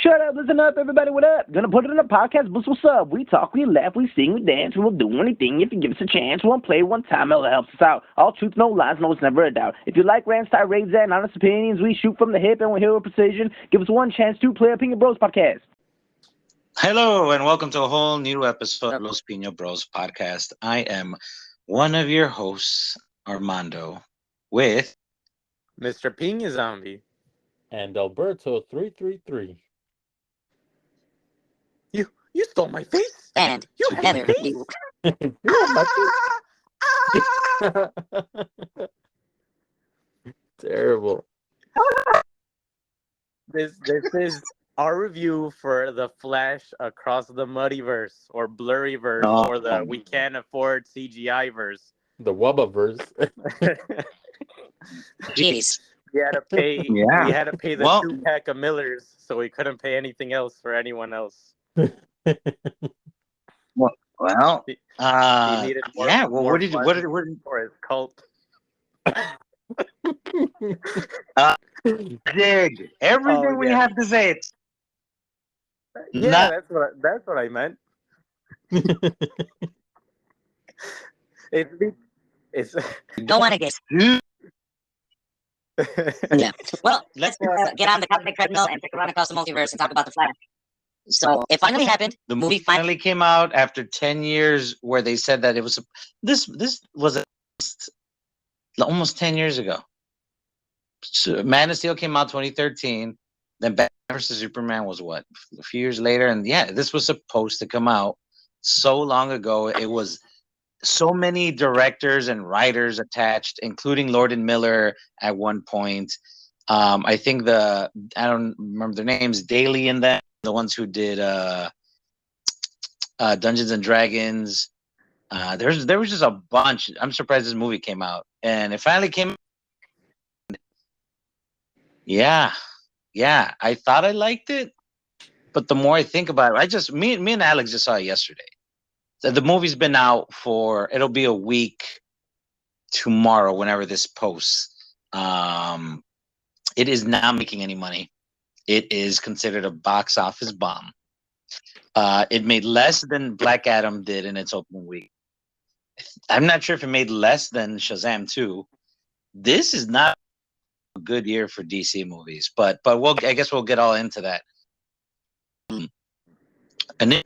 Shut up, listen up, everybody, what up? Gonna put it in a podcast, boost, what's up? We talk, we laugh, we sing, we dance, we'll do anything if you give us a chance. We'll play one time, it'll help us out. All truth, no lies, no, it's never a doubt. If you like rants, tirades, and honest opinions, we shoot from the hip and we're here with precision. Give us one chance to play Opinion Bros podcast. Hello, and welcome to a whole new episode of Los Pino Bros podcast. I am one of your hosts, Armando, with Mr. Pina Zombie. And Alberto 333. You stole my face? And You together have we will Terrible. This is our review for the Flash Across the Muddyverse or Blurryverse or the We Can't Afford CGI verse. The Wubbaverse. jeez. We had to pay. Yeah. We had to pay the Well- 2-pack of Millers, so we couldn't pay anything else for anyone else. well, He uh, needed more. yeah. Well, more what did funds what for his cult? dig everything we yeah. have to say? It's Yeah, not that's what I meant. It's Don't want to get. Yeah. Well, let's get on the cosmic treadmill and take a run across the multiverse and talk about the Flash. So it finally happened. the movie finally came out after 10 years, where they said that it was this was almost 10 years ago. So Man of Steel came out 2013. Then Batman vs Superman was what, a few years later, and yeah, this was supposed to come out so long ago. It was so many directors and writers attached, including Lord and Miller at one point. I think I don't remember their names, Daly and them, the ones who did Dungeons and Dragons. There was just a bunch. I'm surprised this movie came out, and it finally came. Yeah, I thought I liked it, but the more I think about it, me and Alex just saw it yesterday. So the movie's been out it'll be a week tomorrow, whenever this posts. It is not making any money. It is considered a box office bomb. It made less than Black Adam did in its opening week. I'm not sure if it made less than Shazam 2. This is not a good year for DC movies, but I guess we'll get all into that. And then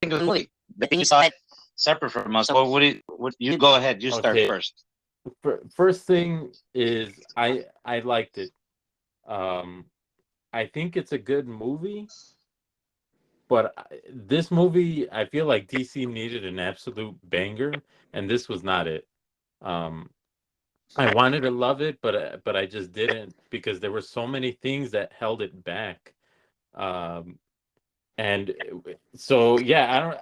think of the movie. I think you saw it separate from us. So what you go ahead. You start Okay. first. First thing is I liked it. I think it's a good movie, but this movie, I feel like DC needed an absolute banger, and this was not it. I wanted to love it, but I just didn't, because there were so many things that held it back. And so yeah,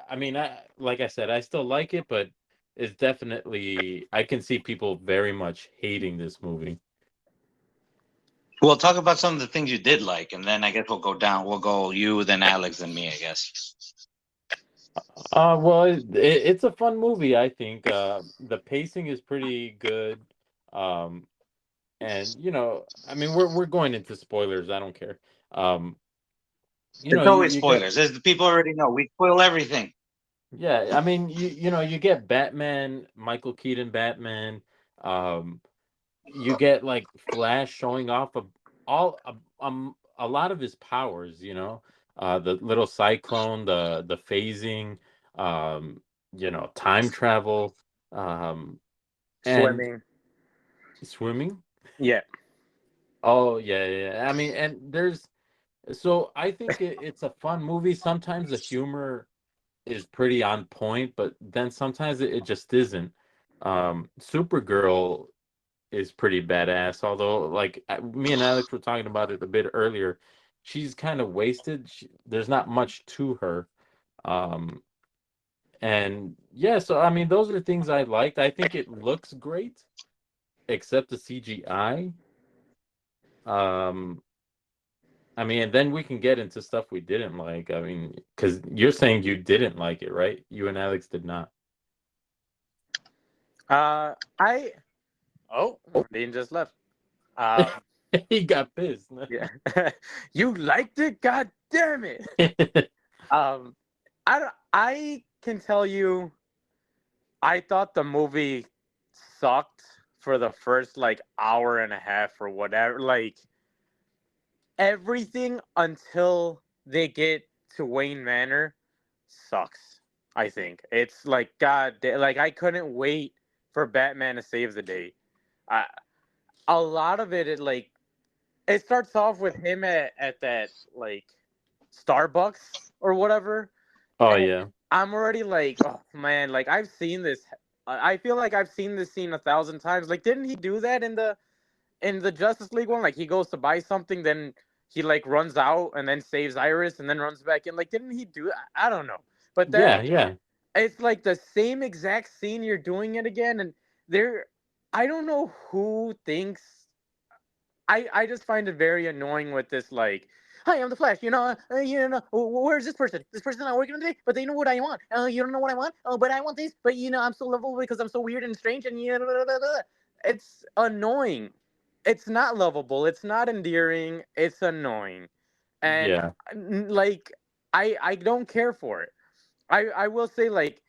like I said, I still like it, but it's definitely, I can see people very much hating this movie. Well, talk about some of the things you did like, and then I guess we'll go down. We'll go you, then Alex, then me, I guess. Well, it's a fun movie, I think. The pacing is pretty good. And we're going into spoilers. I don't care. It's always spoilers. As the people already know, we spoil everything. Yeah, I mean, you get Batman, Michael Keaton Batman. You get like Flash showing off a lot of his powers. The little cyclone, the phasing, time travel, and swimming. Yeah. Oh yeah. I mean, and I think it's a fun movie. Sometimes the humor is pretty on point, but then sometimes it just isn't. Supergirl is pretty badass, although like me and Alex were talking about it a bit earlier. She's kind of wasted. There's not much to her. And yeah, so I mean, those are things I liked. I think it looks great, except the CGI. I mean, and then we can get into stuff we didn't like. I mean, because you're saying you didn't like it, right? You and Alex did not. Dean just left. He got pissed. Yeah. You liked it? God damn it. I can tell you, I thought the movie sucked for the first like hour and a half or whatever. Like everything until they get to Wayne Manor sucks. I think it's like like I couldn't wait for Batman to save the day. I, a lot of it like it starts off with him at that like Starbucks or whatever. Oh And yeah. I'm already like, oh man, like I've seen this. I feel like I've seen this scene 1,000 times. Like, didn't he do that in the Justice League one? Like, he goes to buy something, then he like runs out and then saves Iris and then runs back in. Like, didn't he do that? I don't know, but Yeah, that yeah. it's like the same exact scene. You're doing it again, and there, I don't know who thinks. I just find it very annoying with this like, hi, I'm the Flash. Where's this person? This person's not working today, but they know what I want. You don't know what I want. Oh, but I want this. But I'm so lovable because I'm so weird and strange. And it's annoying. It's not lovable. It's not endearing. It's annoying, and Yeah. like I don't care for it. I will say like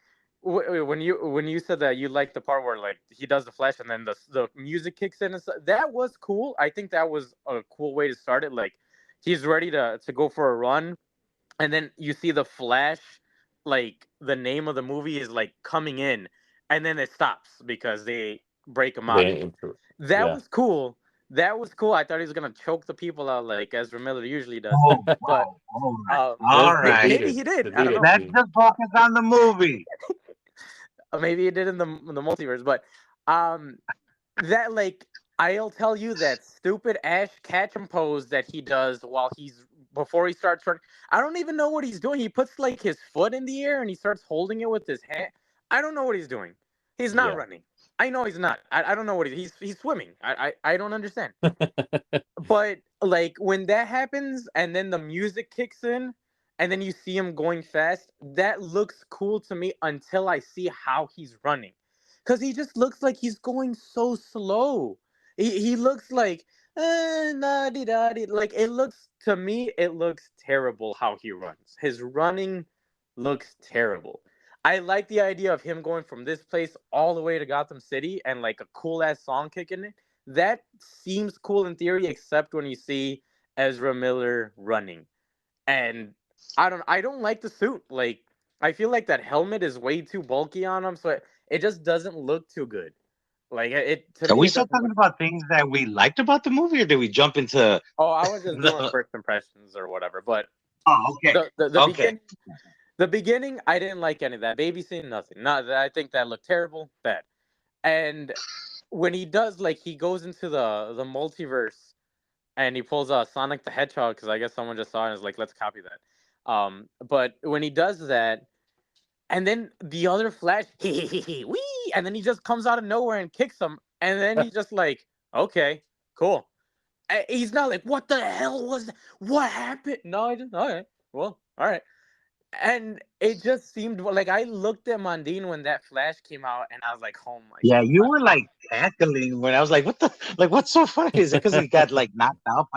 when you said that you liked the part where like he does the flash and then the music kicks in and stuff, that was cool. I think that was a cool way to start it. Like he's ready to go for a run, and then you see the flash, like the name of the movie is like coming in, and then it stops because they break him out They again. intro. That Yeah. was cool. That was cool. I thought he was gonna choke the people out like Ezra Miller usually does, Oh, but wow. All right. Just All right. maybe deleted. he did. I don't Deleted know. Let's scene. just focus on the movie. Maybe he did in the multiverse, but um, that like I'll tell you that stupid Ash Ketchum pose that he does while he's before he starts running. I don't even know what he's doing. He puts like his foot in the air and he starts holding it with his hand. I don't know what he's doing. He's not Yeah. running. I know he's not. I don't know what he's swimming. I don't understand. But like when that happens and then the music kicks in and then you see him going fast, that looks cool to me until I see how he's running. Cuz he just looks like he's going so slow. He looks like like it looks to me it looks terrible how he runs. His running looks terrible. I like the idea of him going from this place all the way to Gotham City and like a cool ass song kicking it. That seems cool in theory, except when you see Ezra Miller running. And I don't like the suit. Like I feel like that helmet is way too bulky on him, so it just doesn't look too good. Like it to Are me, we it still doesn't talking look. about things that we liked about the movie, or did we jump into Oh, I was just doing the? first impressions or whatever. But Oh, okay, the okay. beginning, I didn't like any of that baby scene. Nothing. Not I think that looked terrible, bad. And when he does, like, he goes into the multiverse and he pulls Sonic the Hedgehog because I guess someone just saw it and is like, let's copy that. But when he does that, and then the other Flash, wee, and then he just comes out of nowhere and kicks him, and then he's just like, okay, cool. He's not like, what the hell was that? What happened? No, I just, all right, well, all right. And it just seemed like I looked at Mondine when that Flash came out, and I was like, oh my Yeah, you god. were like cackling when I was like, "What the? Like, what's so funny? Is it because he got like knocked out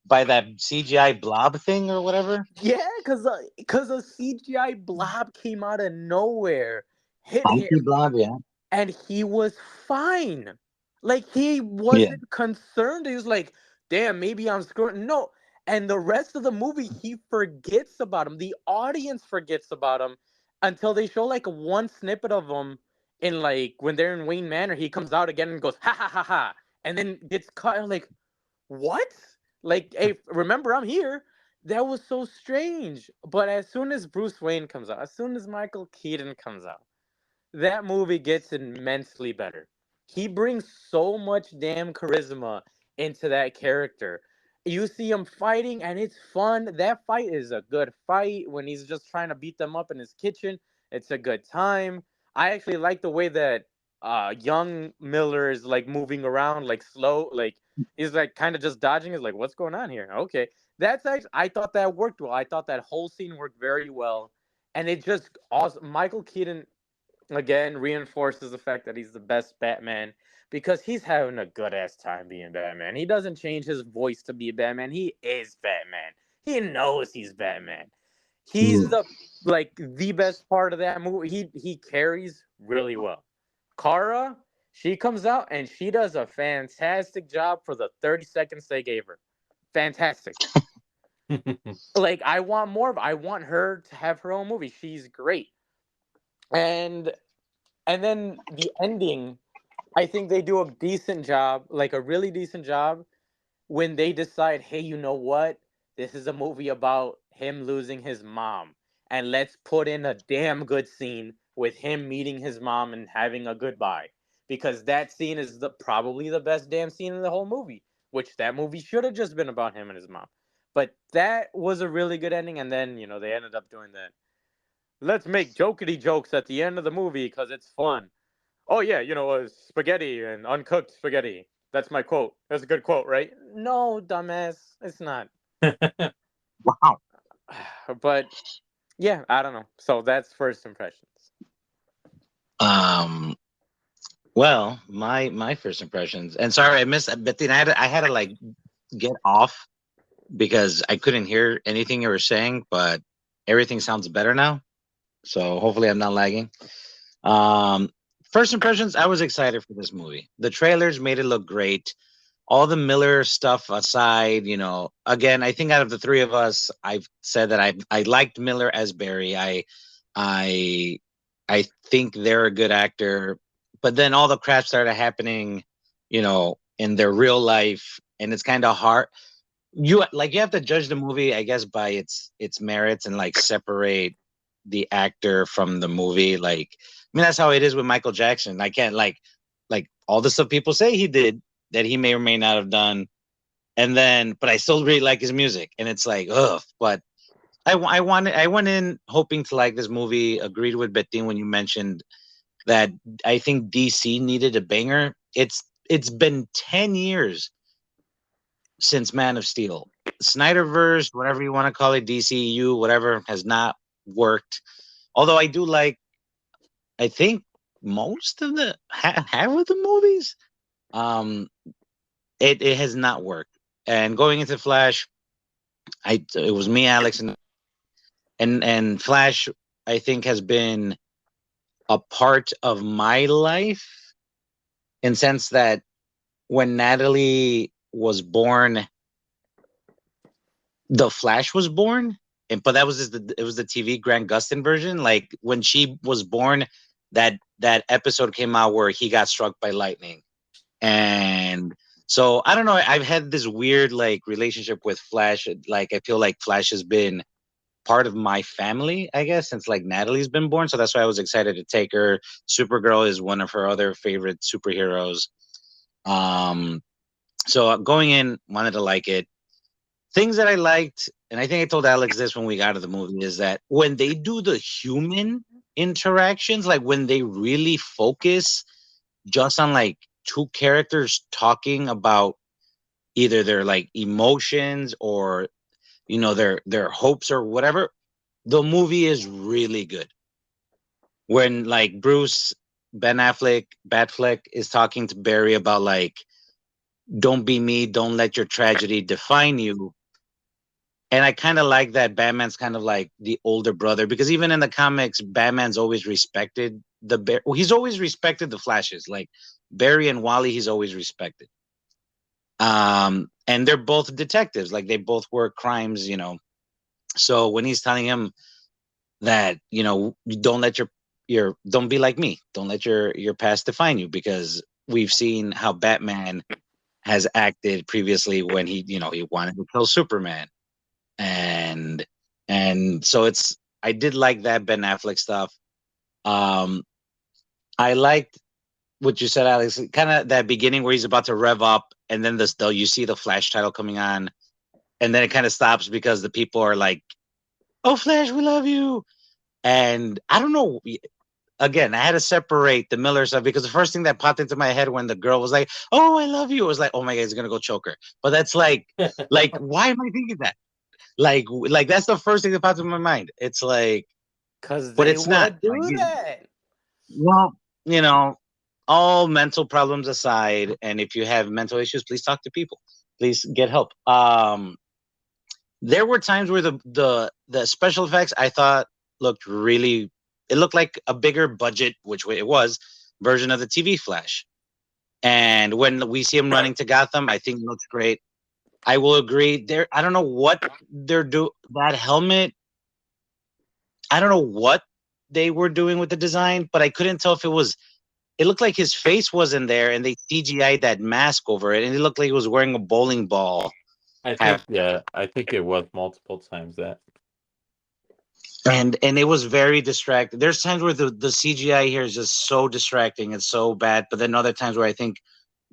by that CGI blob thing or whatever?" Yeah, because a CGI blob came out of nowhere, hit Funky him, blob, yeah. and he was fine. Like he Yeah. wasn't concerned. He was like, "Damn, maybe I'm screwing." No, and the rest of the movie, he forgets about him. The audience forgets about him until they show like one snippet of him in like when they're in Wayne Manor. He comes out again and goes, "Ha ha ha ha," and then gets caught. I'm like, what? Like, hey, remember I'm here. That was so strange. But as soon as Bruce Wayne comes out, as soon as Michael Keaton comes out, that movie gets immensely better. He brings so much damn charisma into that character. You see him fighting and it's fun. That fight is a good fight when he's just trying to beat them up in his kitchen. It's a good time. I actually like the way that young Miller is like moving around like slow, like he's like kind of just dodging. Is like, what's going on here? Okay, that's actually I thought that worked well. I thought that whole scene worked very well, and it just awesome. Michael Keaton again reinforces the fact that he's the best Batman. because he's having a good ass time being Batman. He doesn't change his voice to be Batman. He is Batman. He knows he's Batman. He's the best part of that movie. He carries really well. Kara, she comes out and she does a fantastic job for the 30 seconds they gave her. Fantastic. Like, I want more. I want her to have her own movie. She's great. And then the ending, I think they do a decent job, like a really decent job, when they decide, hey, you know what? This is a movie about him losing his mom. And let's put in a damn good scene with him meeting his mom and having a goodbye. Because that scene is probably the best damn scene in the whole movie. Which that movie should have just been about him and his mom. But that was a really good ending. And then, they ended up doing that. Let's make jokety jokes at the end of the movie because it's fun. Oh, yeah, spaghetti and uncooked spaghetti. That's my quote. That's a good quote, right? No, dumbass. It's not. Wow. But, yeah, I don't know. So that's first impressions. Well, my first impressions, and sorry I missed, but then I had to like get off because I couldn't hear anything you were saying, but everything sounds better now. So hopefully I'm not lagging. First impressions, I was excited for this movie. The trailers made it look great. All the Miller stuff aside, again, I think out of the three of us, I've said that I liked Miller as Barry. I think they're a good actor, but then all the crap started happening, in their real life, and it's kind of hard. You have to judge the movie, I guess, by its merits and like separate the actor from the movie. Like, I mean, that's how it is with Michael Jackson. I can't like all the stuff people say he did that he may or may not have done, but I still really like his music, and it's like, ugh. But I went in hoping to like this movie. Agreed with Betty when you mentioned that I think DC needed a banger. It's been 10 years since Man of Steel. Snyderverse, whatever you want to call it, DCU, whatever, has not worked. Although I do like, I think most of the half of the movies, it has not worked. And going into Flash, it was me, Alex, and Flash, I think, has been a part of my life in sense that when Natalie was born, the Flash was born, but that was it was the TV Grant Gustin version. Like when she was born, that episode came out where he got struck by lightning, and so I don't know. I've had this weird like relationship with Flash. Like I feel like Flash has been part of my family, I guess, since like Natalie's been born. So that's why I was excited to take her. Supergirl is one of her other favorite superheroes. So going in, wanted to like it. Things that I liked, and I think I told Alex this when we got to the movie, is that when they do the human interactions, like when they really focus just on like two characters talking about either their like emotions or their hopes or whatever, the movie is really good. When like Bruce Batfleck is talking to Barry about like, don't be me, don't let your tragedy define you. And I kind of like that Batman's kind of like the older brother, because even in the comics, Batman's always respected he's always respected the Flashes. Like Barry and Wally, he's always respected. And they're both detectives, like they both work crimes, So when he's telling him that, don't let don't be like me, don't let your past define you, because we've seen how Batman has acted previously when he wanted to kill Superman. And so I did like that Ben Affleck stuff. I liked what you said, Alex, kind of that beginning where he's about to rev up, and then you see the Flash title coming on, and then it kind of stops because the people are like, "Oh, Flash, we love you." And I don't know. Again, I had to separate the Miller stuff because the first thing that popped into my head when the girl was like, "Oh, I love you," it was like, "Oh my God, he's gonna go choke her." But that's like, why am I thinking that? Like that's the first thing that popped into my mind. It's like, because but it's not. Do that. Well, all mental problems aside, and if you have mental issues, please talk to people. Please get help. There were times where the special effects I thought looked really. It looked like a bigger budget, which it was, version of the TV Flash. And when we see him running to Gotham, I think it looks great. I will agree. I don't know what they're doing. That helmet. I don't know what they were doing with the design, but I couldn't tell if it was. It looked like his face wasn't there, and they CGI'd that mask over it, and it looked like he was wearing a bowling ball. I think it was multiple times that. And it was very distracting. There's times where the CGI here is just so distracting. It's so bad. But then other times where I think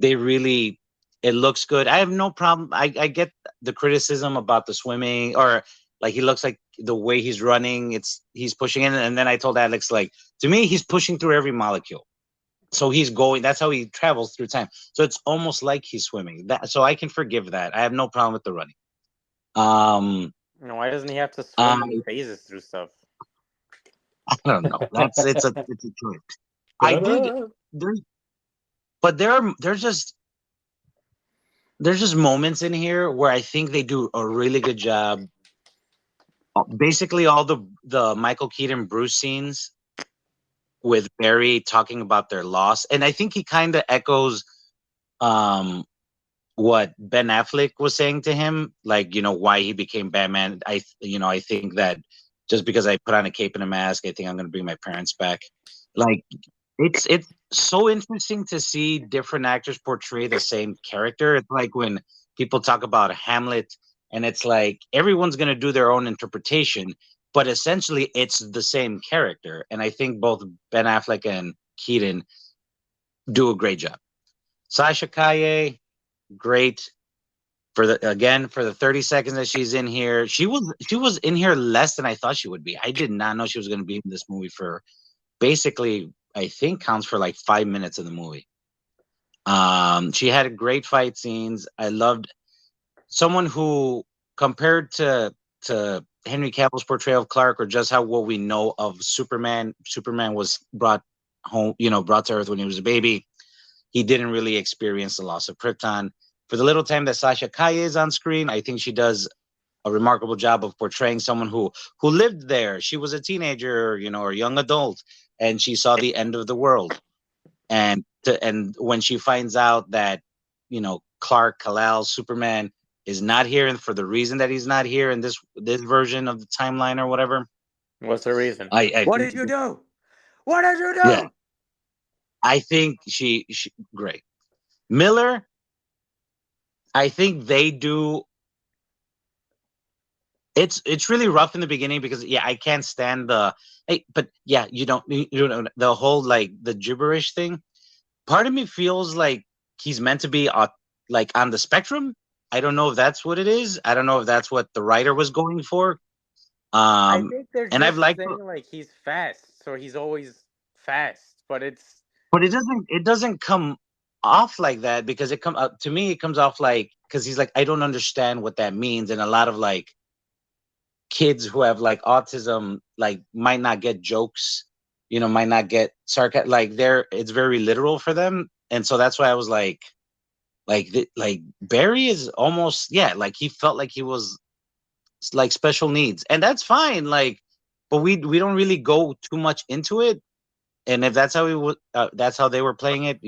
it looks good. I have no problem. I get the criticism about the swimming, or like he looks like the way he's running. He's pushing in. And then I told Alex, like, to me, he's pushing through every molecule. So he's going. That's how he travels through time. So it's almost like he's swimming. So I can forgive that. I have no problem with the running. Why doesn't he have to swim in phases through stuff? I don't know. It's a choice. I did. But there's just moments in here where I think they do a really good job. Basically, all the Michael Keaton Bruce scenes with Barry talking about their loss, and I think he kind of echoes what Ben Affleck was saying to him, like, why he became Batman. I think that just because I put on a cape and a mask, I think I'm going to bring my parents back. Like, it's so interesting to see different actors portray the same character. It's like when people talk about Hamlet, and it's like everyone's going to do their own interpretation, but essentially it's the same character. And I think both Ben Affleck and Keaton do a great job. Sasha Calle, great for the 30 seconds that she's in here. She was in here less than I thought she would be. I did not know she was going to be in this movie for basically, I think, counts for like 5 minutes of the movie. She had great fight scenes. I loved someone who, compared to Henry Cavill's portrayal of Clark, or just what we know of Superman was brought to Earth when he was a baby. He didn't really experience the loss of Krypton. For the little time that Sasha Calle is on screen, I think she does a remarkable job of portraying someone who lived there. She was a teenager, or a young adult, and she saw the end of the world. And when she finds out that, Clark, Kal-El, Superman is not here, and for the reason that he's not here in this version of the timeline or whatever. What's the reason? What did you do? What did you do? Yeah. I think she great. Miller, I think they do. It's really rough in the beginning because I can't stand the the whole like the gibberish thing. Part of me feels like he's meant to be like on the spectrum. I don't know if that's what it is. I don't know if that's what the writer was going for. I think they're and I've liked saying like he's fast, so he's always fast, but it doesn't come off like that, because it comes off like, because he's like, I don't understand what that means, and a lot of like kids who have like autism like might not get jokes, might not get sarcasm, like it's very literal for them, and so that's why I was like Barry is almost like he felt like he was like special needs, and that's fine, like, but we don't really go too much into it, and if that's how that's how they were playing it,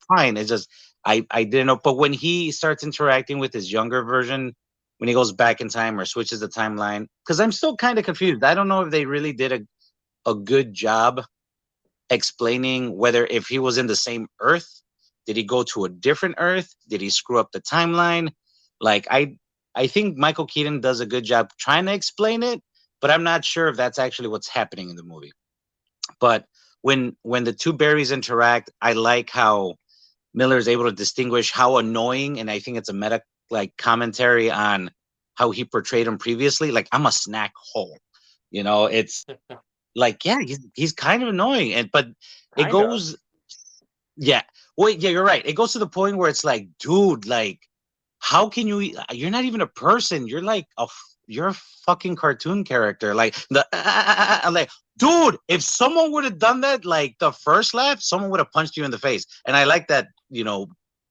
fine. It's just I didn't know. But when he starts interacting with his younger version, when he goes back in time or switches the timeline, because I'm still kind of confused. I don't know if they really did a good job explaining whether if he was in the same Earth, did he go to a different Earth, did he screw up the timeline? Like I think Michael Keaton does a good job trying to explain it, but I'm not sure if that's actually what's happening in the movie. But when the two Barrys interact, I like how Miller is able to distinguish how annoying, and I think it's a meta like commentary on how he portrayed him previously. Like, I'm a snack hole, it's like, he's kind of annoying, but it goes, you're right. It goes to the point where it's like, dude, like, how can you're not even a person. You're like you're a fucking cartoon character. Like I'm like, dude, if someone would have done that, like the first laugh, someone would have punched you in the face. And I like that,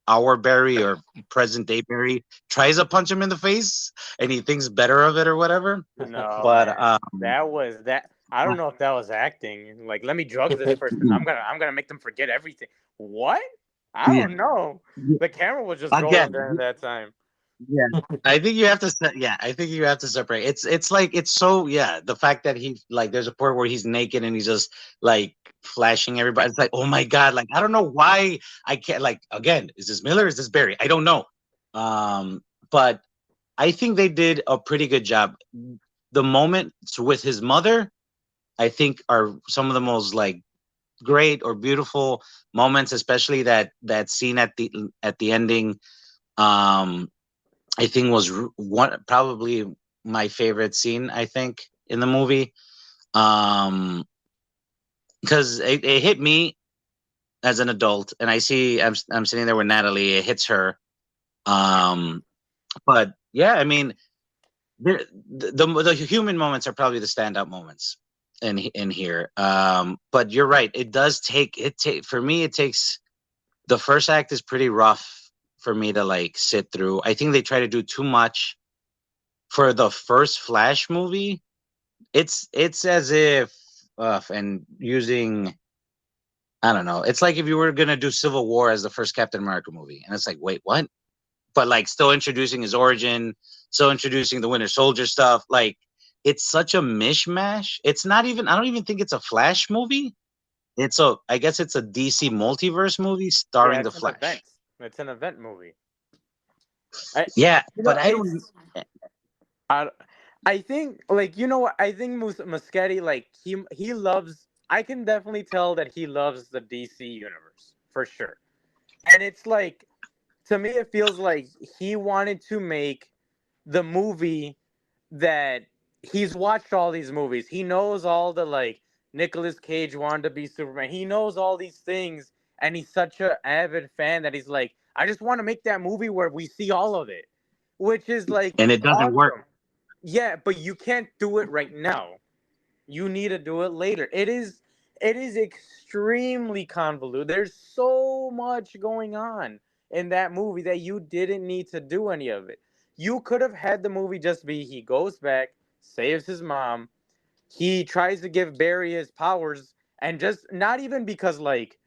our Barry or present day Barry tries to punch him in the face and he thinks better of it or whatever. No, But man. That was that. I don't know if that was acting. Like, let me drug this person. I'm gonna make them forget everything. What? I Yeah. don't know. The camera was just rolling Again, during that time. yeah, I think you have to. I think you have to separate. It's like it's so the fact that he like there's a part where he's naked and he's just like flashing everybody. It's like, oh my god, like I don't know why I can't. Like again, is this Miller? Is this Barry? I don't know. But I think they did a pretty good job. The moments with his mother, I think, are some of the most like great or beautiful moments, especially that scene at the ending. I think was one probably my favorite scene. I think in the movie, because it hit me as an adult, and I'm sitting there with Natalie. It hits her, but yeah, I mean, the human moments are probably the standout moments in here. But you're right. It does for me. It takes the first act is pretty rough for me to like sit through. I think they try to do too much for the first Flash movie. It's as if and using I don't know. It's like if you were gonna do Civil War as the first Captain America movie, and it's like, wait, what? But like still introducing his origin, still introducing the Winter Soldier stuff. Like it's such a mishmash. It's not even. I don't even think it's a Flash movie. I guess it's a DC multiverse movie starring the Flash. It's an event movie. But I don't. I think like what I think Muschietti like he loves. I can definitely tell that he loves the DC universe for sure, and it's like to me it feels like he wanted to make the movie that he's watched all these movies. He knows all the like Nicolas Cage wanted to be Superman. He knows all these things. And he's such an avid fan that he's like, I just want to make that movie where we see all of it, which is like, and it doesn't work. Yeah, but you can't do it right now. You need to do it later. It is extremely convoluted. There's so much going on in that movie that you didn't need to do any of it. You could have had the movie just be he goes back, saves his mom, he tries to give Barry his powers, and just not even because like,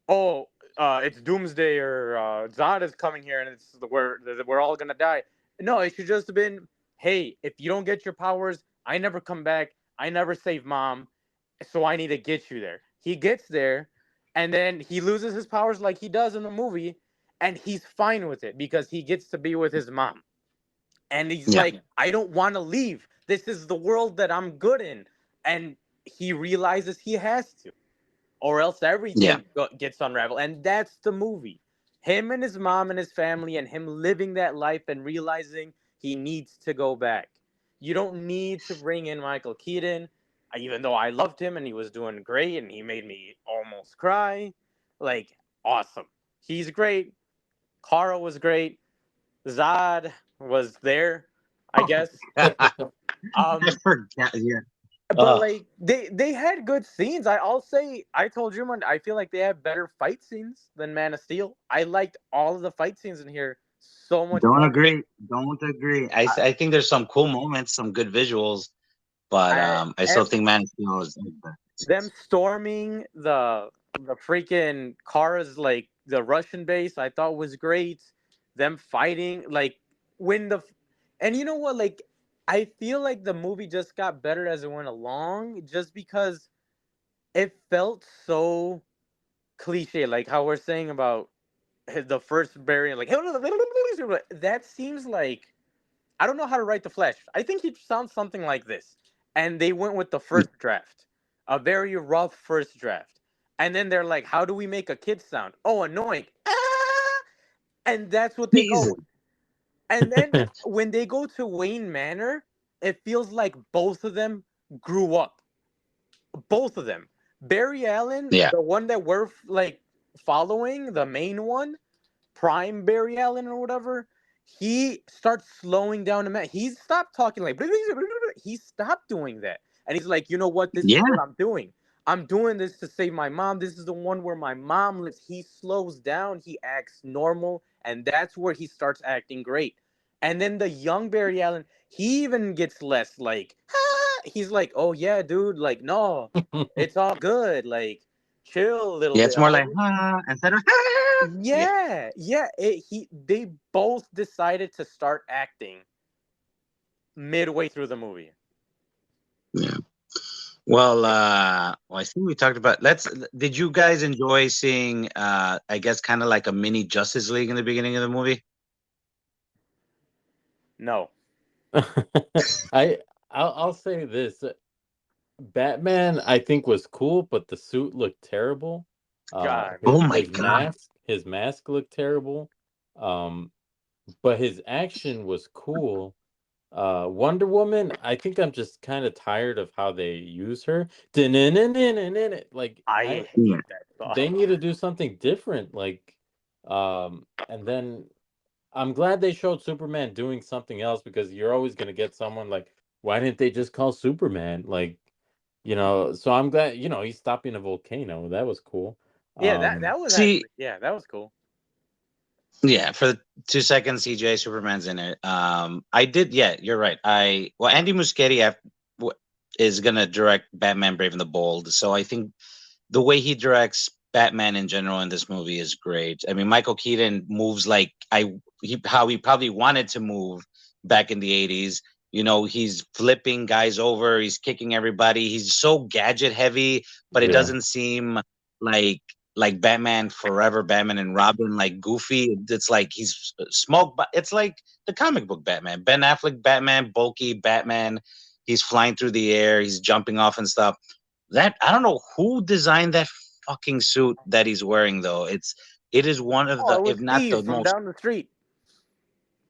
it's Doomsday or Zod is coming here and we're all gonna die. No, it should just have been, hey, if you don't get your powers, I never come back. I never save mom, so I need to get you there. He gets there, and then he loses his powers like he does in the movie, and he's fine with it because he gets to be with his mom. And he's like, I don't want to leave. This is the world that I'm good in. And he realizes he has to, or else everything gets unraveled. And that's the movie. Him and his mom and his family and him living that life and realizing he needs to go back. You don't need to bring in Michael Keaton, even though I loved him and he was doing great and he made me almost cry. Like, awesome. He's great. Kara was great. Zod was there, I guess. I forgot. Yeah. But like they had good scenes. I'll say I told you, I feel like they have better fight scenes than Man of Steel. I liked all of the fight scenes in here so much. Don't agree. I think there's some cool moments, some good visuals, but I still think Man of Steel is them storming the freaking cars, like the Russian base. I thought was great. Them fighting like and you know what, like. I feel like the movie just got better as it went along just because it felt so cliche, like how we're saying about the first variant, like that seems like I don't know how to write the Flash. I think he sounds something like this. And they went with the first draft, a very rough first draft. And then they're like, how do we make a kid sound? Oh, annoying. And that's what they go with. And then when they go to Wayne Manor, it feels like both of them grew up. Both of them. Barry Allen, the one that we're like following, the main one, Prime Barry Allen or whatever, he starts slowing down the man. He stopped talking like he stopped doing that. And he's like, you know what? This is Yeah, what I'm doing. I'm doing this to save my mom. This is the one where my mom lives. He slows down. He acts normal. And that's where he starts acting great. And then the young Barry Allen, he even gets less like, ah! He's like, oh yeah, dude. Like, no, it's all good. Like, chill a little yeah. bit, It's more like homie. instead of yeah, Yeah. They both decided to start acting midway through the movie. yeah. Well, I think we talked about. Let's. Did you guys enjoy seeing? I guess kind of like a mini Justice League in the beginning of the movie. No. I I'll say this. Batman, I think, was cool, but the suit looked terrible. God, Oh man. my god! His mask looked terrible. Um, but his action was cool. Wonder Woman, I think I'm just kind of tired of how they use her. Like I Yeah. hate that song. they need to do something different. Like, and then I'm glad they showed Superman doing something else, because you're always gonna get someone like, why didn't they just call Superman? Like, so I'm glad, he's stopping a volcano. That was cool. Yeah, that was See, actually, yeah, that was cool. yeah, for the 2 seconds, CJ Superman's in it. I did. Yeah, you're right. Andy Muschietti is gonna direct Batman: Brave and the Bold. So I think the way he directs Batman in general in this movie is great. I mean, Michael Keaton moves like how he probably wanted to move back in the 80s. He's flipping guys over, he's kicking everybody. He's so gadget heavy, but it Yeah. doesn't seem like Batman Forever, Batman and Robin, like goofy. It's like he's smoked, but it's like the comic book Batman. Ben Affleck Batman, bulky Batman. He's flying through the air, he's jumping off and stuff. That I don't know who designed that fucking suit that he's wearing though. It is one of Oh, the, it was if not the Steve from most, down the street.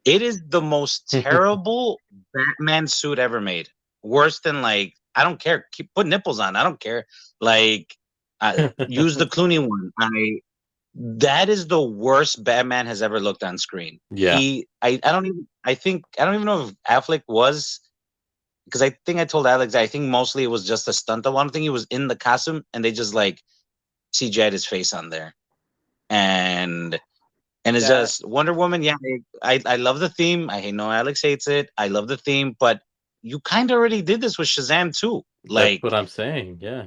it is the most terrible Batman suit ever made. Worse than, like, I don't care. Keep put nipples on. I don't care. Like, use the Clooney one. That is the worst Batman has ever looked on screen. Yeah. I don't even. I don't even know if Affleck was, because I think I told Alex I think mostly it was just a stunt. I don't think he was in the costume, and they just like CGI'd his face on there, and it's Yeah. just Wonder Woman. Yeah, I love the theme. I know Alex hates it. I love the theme, but you kind of already did this with Shazam too. That's Like, what I'm saying. Yeah.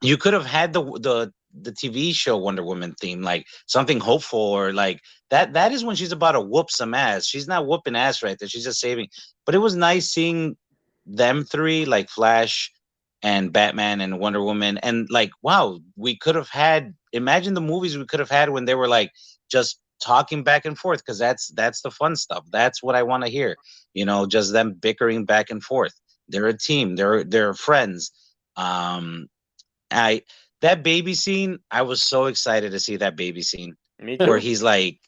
you could have had the TV show Wonder Woman theme, like something hopeful, or like that. That is when she's about to whoop some ass. She's not whooping ass right there. She's just saving. But it was nice seeing them three, like Flash and Batman and Wonder Woman, and like, wow, we could have had. Imagine the movies we could have had when they were like just talking back and forth, because that's the fun stuff. That's what I want to hear. Just them bickering back and forth. They're a team. They're friends. I That baby scene, I was so excited to see that baby scene Me where too. he's like,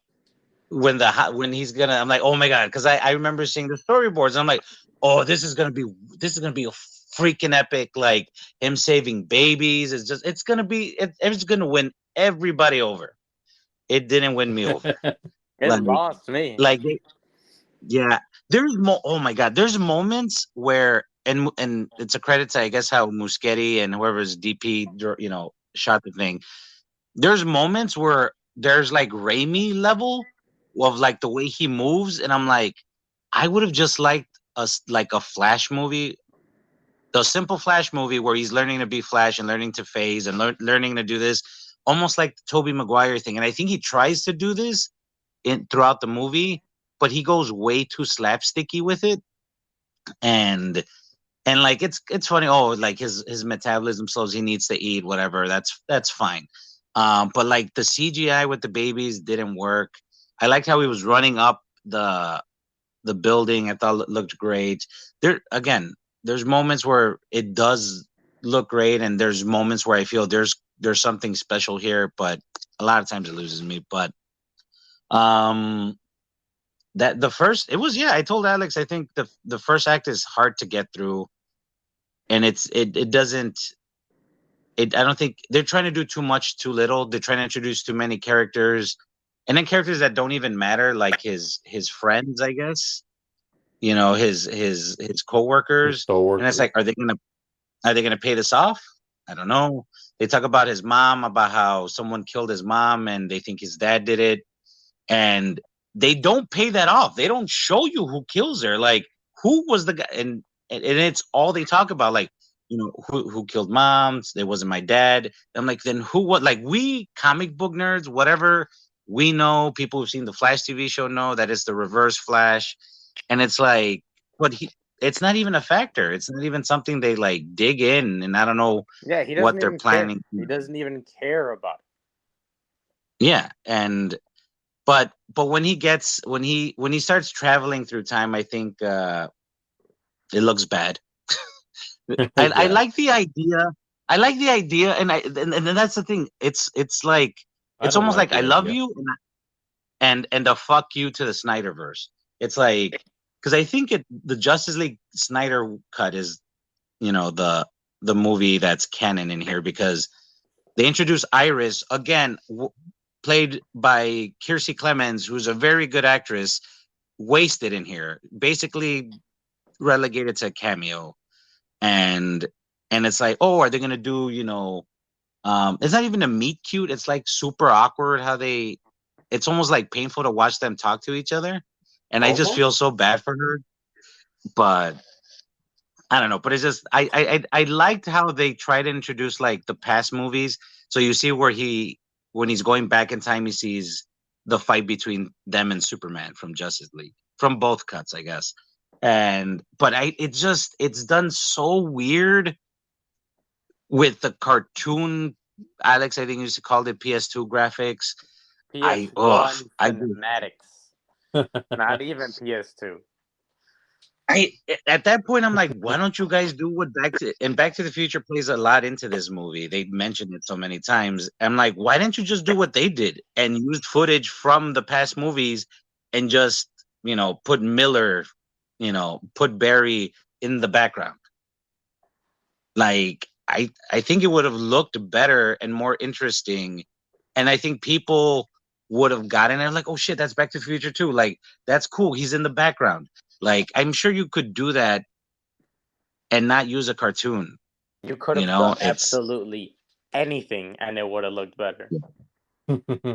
when he's gonna, I'm like, oh my god, because I remember seeing the storyboards, and I'm like, oh, this is gonna be a freaking epic, like him saving babies. It's gonna be, it's gonna win everybody over. It didn't win me over. It Like, lost me. yeah, oh my god, there's moments where, and it's a credit to, I guess, how Muschietti and whoever's DP shot the thing. There's moments where there's like Raimi level of like the way he moves, and I'm like, I would have just liked like a Flash movie, the simple Flash movie where he's learning to be Flash and learning to phase and learning to do this, almost like the Tobey Maguire thing. And I think he tries to do this throughout the movie, but he goes way too slapsticky with it, and like it's funny. Oh, like his metabolism slows, he needs to eat, whatever. That's fine. But like the CGI with the babies didn't work. I liked how he was running up the building. I thought it looked great. There's moments where it does look great, and there's moments where I feel there's something special here, but a lot of times it loses me. But that the first, it was, yeah, I told Alex, I think the first act is hard to get through, and it doesn't, I don't think they're trying to do too much too little. They're trying to introduce too many characters, and then characters that don't even matter, like his friends, I guess. You know, his coworkers, and it's Coworkers. like, are they gonna pay this off? I don't know. They talk about his mom, about how someone killed his mom, and they think his dad did it, and they don't pay that off. They don't show you who kills her. Like, who was the guy? And it's all they talk about. Like, you know, who killed moms? It wasn't my dad. I'm like, then who? What? Like, we comic book nerds, whatever, we know. People who've seen the Flash TV show know that it's the Reverse Flash, and it's like, but it's not even a factor. It's not even something they like dig in, and I don't know Yeah, he what doesn't they're even care. planning. He doesn't even care about Yeah, and but when he starts traveling through time, I think it looks bad. I Yeah. like the idea. I like the idea, and that's the thing. It's like I it's don't almost like like I the love idea. you, and a fuck you to the Snyderverse. It's like, because I think the Justice League Snyder cut is, you know, the movie that's canon in here, because they introduce Iris again, played by Kiersey Clemens, who's a very good actress, wasted in here, basically relegated to a cameo, and it's like, oh, are they gonna do, you know, it's not even a meet cute. It's like super awkward how they. It's almost like painful to watch them talk to each other, and I just Almost. feel so bad for her. But I don't know. But it's just I liked how they try to introduce like the past movies. So you see where when he's going back in time, he sees the fight between them and Superman from Justice League, from both cuts, I guess. And but it's done so weird with the cartoon. Alex, I think used to call it PS2 graphics. it. I ugh, PS1 I cinematics, not even PS2. I at that point I'm like, why don't you guys do what Back to the Future plays a lot into this movie? They mentioned it so many times. I'm like, why didn't you just do what they did and used footage from the past movies and just, you know, put Miller, you know, put Barry in the background? Like, I think it would have looked better and more interesting, and I think people would have gotten it like, oh shit, that's Back to the Future too. Like, that's cool. He's in the background. Like, I'm sure you could do that and not use a cartoon. You could You have know, done it's absolutely anything, and it would have looked better.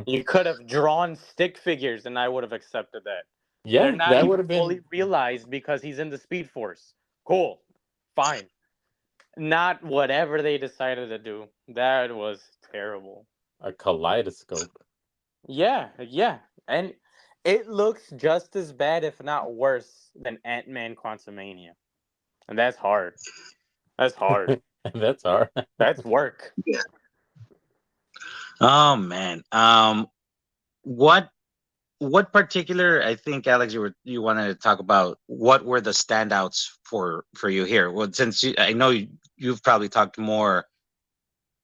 You could have drawn stick figures, and I would have accepted that. They're Yeah, not that even would have fully been realized because he's in the Speed Force. Cool, fine. Not whatever they decided to do. That was terrible. a kaleidoscope. Yeah, yeah. And it looks just as bad, if not worse, than Ant-Man Quantumania. And that's hard. That's hard. That's hard. That's work. oh man. What particular, I think, Alex, you wanted to talk about what were the standouts for you here? Well, since I know you've probably talked more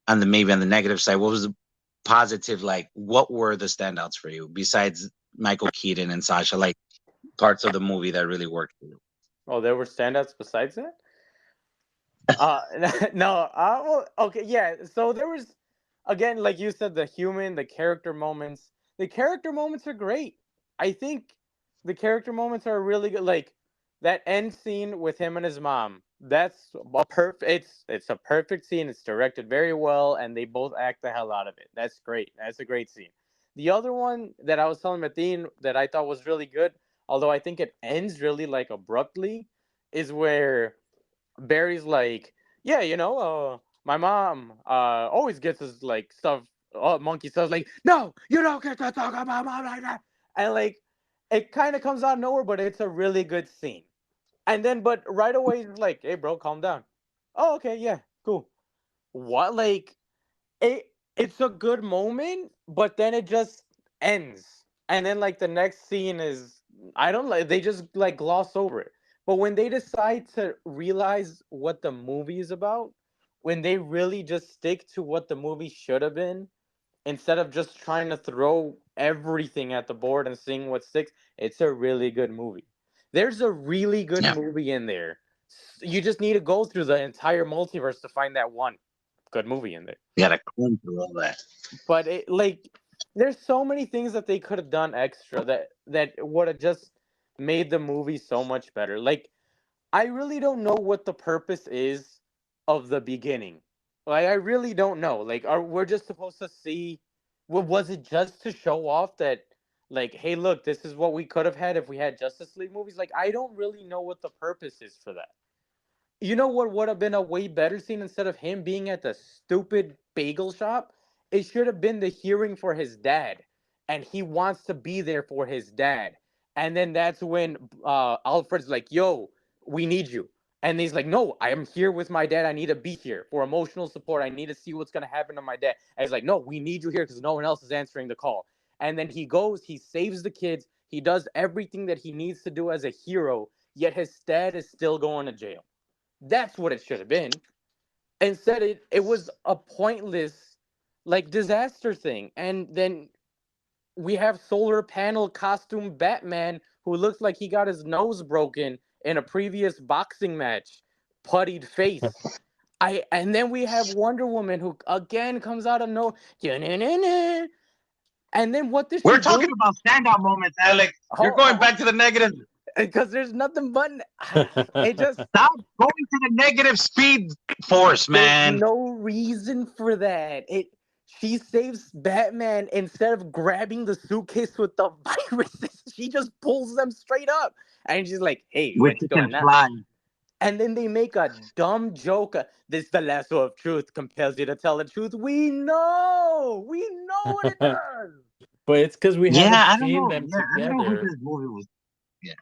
on the maybe on the negative side, what was the positive? Like, what were the standouts for you besides Michael Keaton and Sasha? Like, parts of the movie that really worked for you. Oh, there were standouts besides that? Uh, no. Well, okay, yeah. So there was, again, like you said, the character moments. The character moments are great. I think the character moments are really good. Like that end scene with him and his mom. That's a perfect. It's a perfect scene. It's directed very well, and they both act the hell out of it. That's great. That's a great scene. The other one that I was telling Mateen that I thought was really good, although I think it ends really like abruptly, is where Barry's like, yeah, my mom always gets his like stuff, monkey stuff. Like, no, you don't get to talk about mom like that. And like, it kind of comes out of nowhere, but it's a really good scene. And then, but right away, he's like, hey, bro, calm down. Oh, okay, yeah, cool. What, like, it's a good moment, but then it just ends. And then like the next scene is I don't like they just like gloss over it. But when they decide to realize what the movie is about, when they really just stick to what the movie should have been, instead of just trying to throw everything at the board and seeing what sticks, it's a really good movie. There's a really good Yeah, movie in there. You just need to go through the entire multiverse to find that one good movie in there. you gotta comb through all that. But it like there's so many things that they could have done extra that would have just made the movie so much better. Like, I really don't know what the purpose is of the beginning. Like, I really don't know. Like, are we're just supposed to see? Was it just to show off that, like, hey, look, this is what we could have had if we had Justice League movies? Like, I don't really know what the purpose is for that. You know what would have been a way better scene instead of him being at the stupid bagel shop? It should have been the hearing for his dad, and he wants to be there for his dad. And then that's when Alfred's like, "Yo, we need you." And he's like, "No, I am here with my dad. I need to be here for emotional support. I need to see what's gonna happen to my dad." And he's like, "No, we need you here because no one else is answering the call." And then he goes, he saves the kids, he does everything that he needs to do as a hero. Yet his dad is still going to jail. That's what it should have been. Instead, it was a pointless, like, disaster thing. And then we have solar panel costume Batman who looks like he got his nose broken in a previous boxing match, puttied face. And then we have Wonder Woman who again comes out of no, and then what does We're she talking do? about standout moments, Alex. You're going back to the negative. Because there's nothing but it just Stop going to the negative speed force, man. There's no reason for that. She saves Batman instead of grabbing the suitcase with the viruses. She just pulls them straight up, and she's like, "Hey, Which what's can going on?" fly. And then they make a dumb joke. This the lasso of truth compels you to tell the truth. We know what it does. But it's because we Yeah, haven't I don't seen know. them Yeah, I don't know who together. this movie was. Yeah.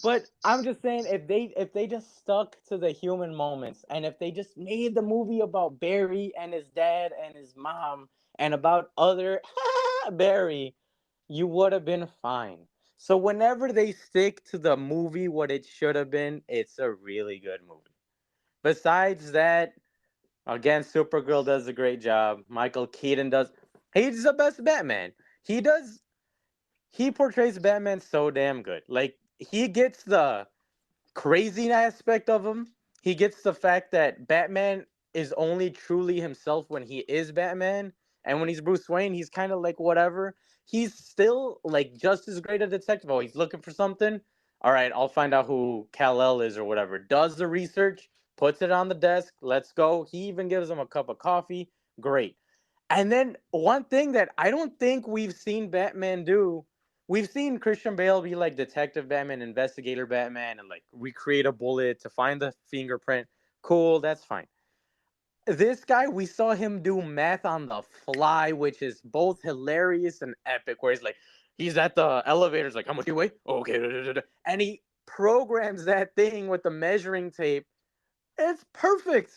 But I'm just saying, if they just stuck to the human moments, and if they just made the movie about Barry and his dad and his mom, and about other Barry, you would have been fine. So whenever they stick to the movie what it should have been, it's a really good movie. Besides that, again, Supergirl does a great job. Michael Keaton does. He's the best Batman. He does. He portrays Batman so damn good. Like, he gets the crazy aspect of him. He gets the fact that Batman is only truly himself when he is Batman, and when he's Bruce Wayne, he's kind of like whatever. He's still like just as great a detective. Oh, he's looking for something. All right, I'll find out who Kal-El is or whatever. Does the research, puts it on the desk. Let's go. He even gives him a cup of coffee. Great. And then one thing that I don't think we've seen Batman do, we've seen Christian Bale be like Detective Batman, Investigator Batman, and like recreate a bullet to find the fingerprint. Cool, that's fine. This guy, we saw him do math on the fly, which is both hilarious and epic. Where he's at the elevators, like, how much do you weigh? Okay, da, da, da, da. And he programs that thing with the measuring tape. It's perfect.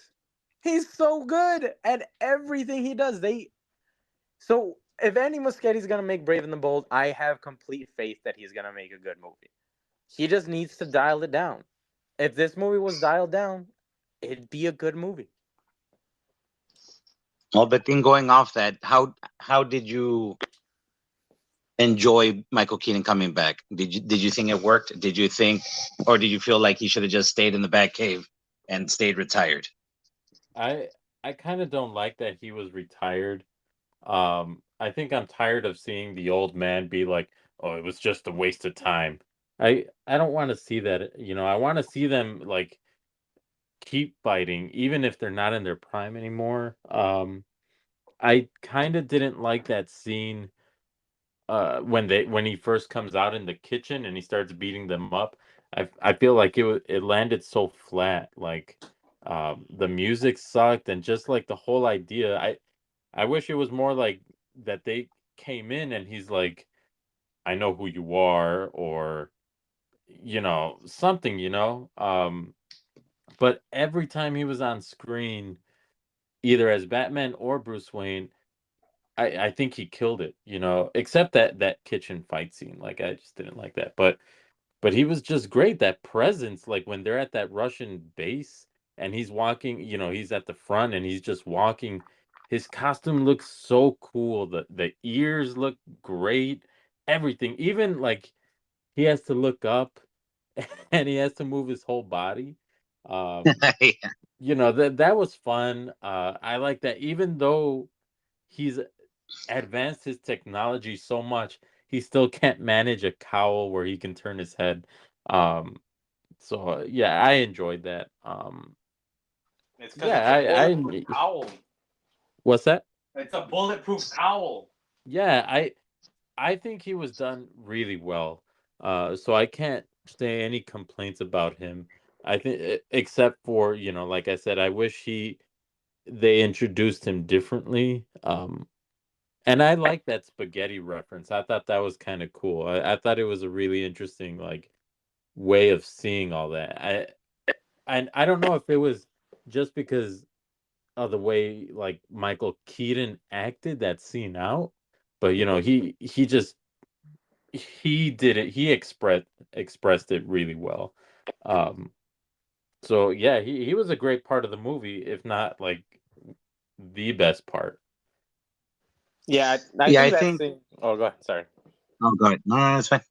He's so good at everything he does. So if Andy Muschietti's gonna make Brave and the Bold, I have complete faith that he's gonna make a good movie. He just needs to dial it down. If this movie was dialed down, it'd be a good movie. Well, but then going off that, how did you enjoy Michael Keaton coming back? Did you think it worked? Did you think, or did you feel like he should have just stayed in the Batcave and stayed retired? I I kind of don't like that he was retired. I think I'm tired of seeing the old man be like, "Oh, it was just a waste of time." I don't want to see that. I want to see them like keep fighting, even if they're not in their prime anymore. I kind of didn't like that scene when he first comes out in the kitchen and he starts beating them up. I feel like it landed so flat. Like the music sucked, and just like the whole idea. I wish it was more like that they came in and he's like, I know who you are, or something, but every time he was on screen, either as Batman or Bruce Wayne, I think he killed it, except that kitchen fight scene. Like, I just didn't like that. But he was just great. That presence, like when they're at that Russian base and he's walking, he's at the front and he's just walking. His costume looks so cool. The ears look great. Everything. Even like he has to look up and he has to move his whole body. That was fun. I like that, even though he's advanced his technology so much, he still can't manage a cowl where he can turn his head. Um, so yeah, I enjoyed that. It's because Yeah, it's a bulletproof I cowl. what's that? It's a bulletproof cowl. Yeah, I think he was done really well. So I can't say any complaints about him. I think except for, like I said, I wish they introduced him differently. And I like that spaghetti reference. I thought that was kind of cool. I thought it was a really interesting like way of seeing all that. I don't know if it was just because of the way like Michael Keaton acted that scene out, but he did it. He expressed it really well. Um, so yeah, he was a great part of the movie, if not like the best part. Yeah, I Yeah, I think that's think. the. Oh, go ahead. Sorry. Oh, go ahead. No, no, it's fine.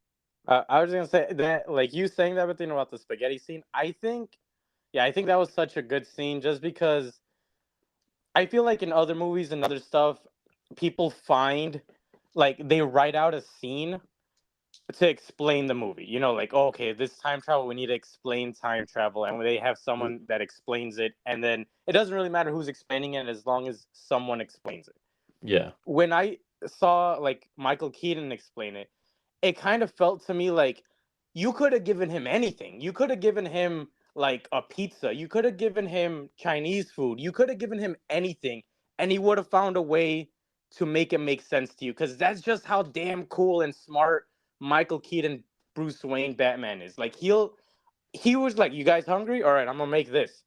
I was gonna say that, like you saying that, but thing about the spaghetti scene. I think that was such a good scene, just because I feel like in other movies and other stuff, people find like they write out a scene to explain the movie. You know, like, oh, okay, this time travel, we need to explain time travel, and they have someone that explains it, and then it doesn't really matter who's explaining it as long as someone explains it. Yeah. When I saw like Michael Keaton explain it, it kind of felt to me like you could have given him anything. You could have given him like a pizza. You could have given him Chinese food. You could have given him anything, and he would have found a way to make it make sense to you. Because that's just how damn cool and smart Michael Keaton Bruce Wayne Batman is. Like he was like, "You guys hungry? All right, I'm gonna make this."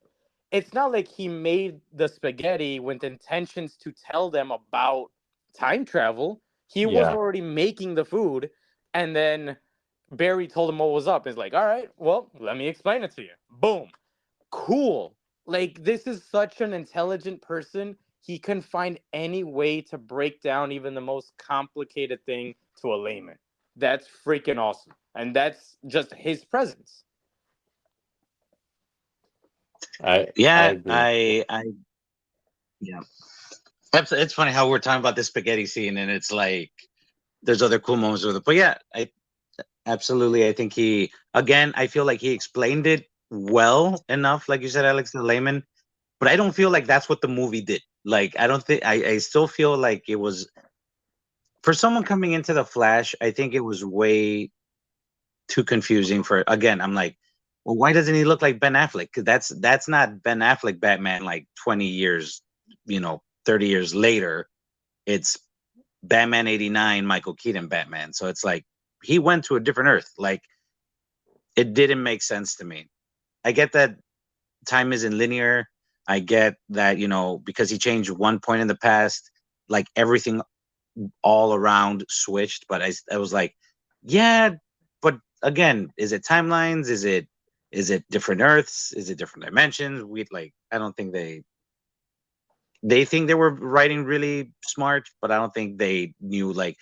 It's not like he made the spaghetti with intentions to tell them about time travel. He was Yeah. already making the food, and then Barry told him what was up. He's like, all right, well, let me explain it to you. Boom. Cool. Like, this is such an intelligent person. He can find any way to break down even the most complicated thing to a layman. That's freaking awesome. And that's just his presence. I Yeah, agree. yeah. It's funny how we're talking about this spaghetti scene, and it's like there's other cool moments with it. But yeah, absolutely. I think I feel like he explained it well enough, like you said, Alex, the layman. But I don't feel like that's what the movie did. Like, I don't think I still feel like it was for someone coming into the Flash. I think it was way too confusing for. Again, I'm like, well, why doesn't he look like Ben Affleck? Because that's not Ben Affleck Batman. Like 20 years, 30 years later, it's Batman 89, Michael Keaton Batman. So it's like he went to a different Earth. Like it didn't make sense to me. I get that time isn't linear. I get that, because he changed one point in the past, like everything all around switched. But I was like, yeah, but again, is it timelines? Is it different Earths? Is it different dimensions? I don't think they think they were writing really smart, but I don't think they knew like,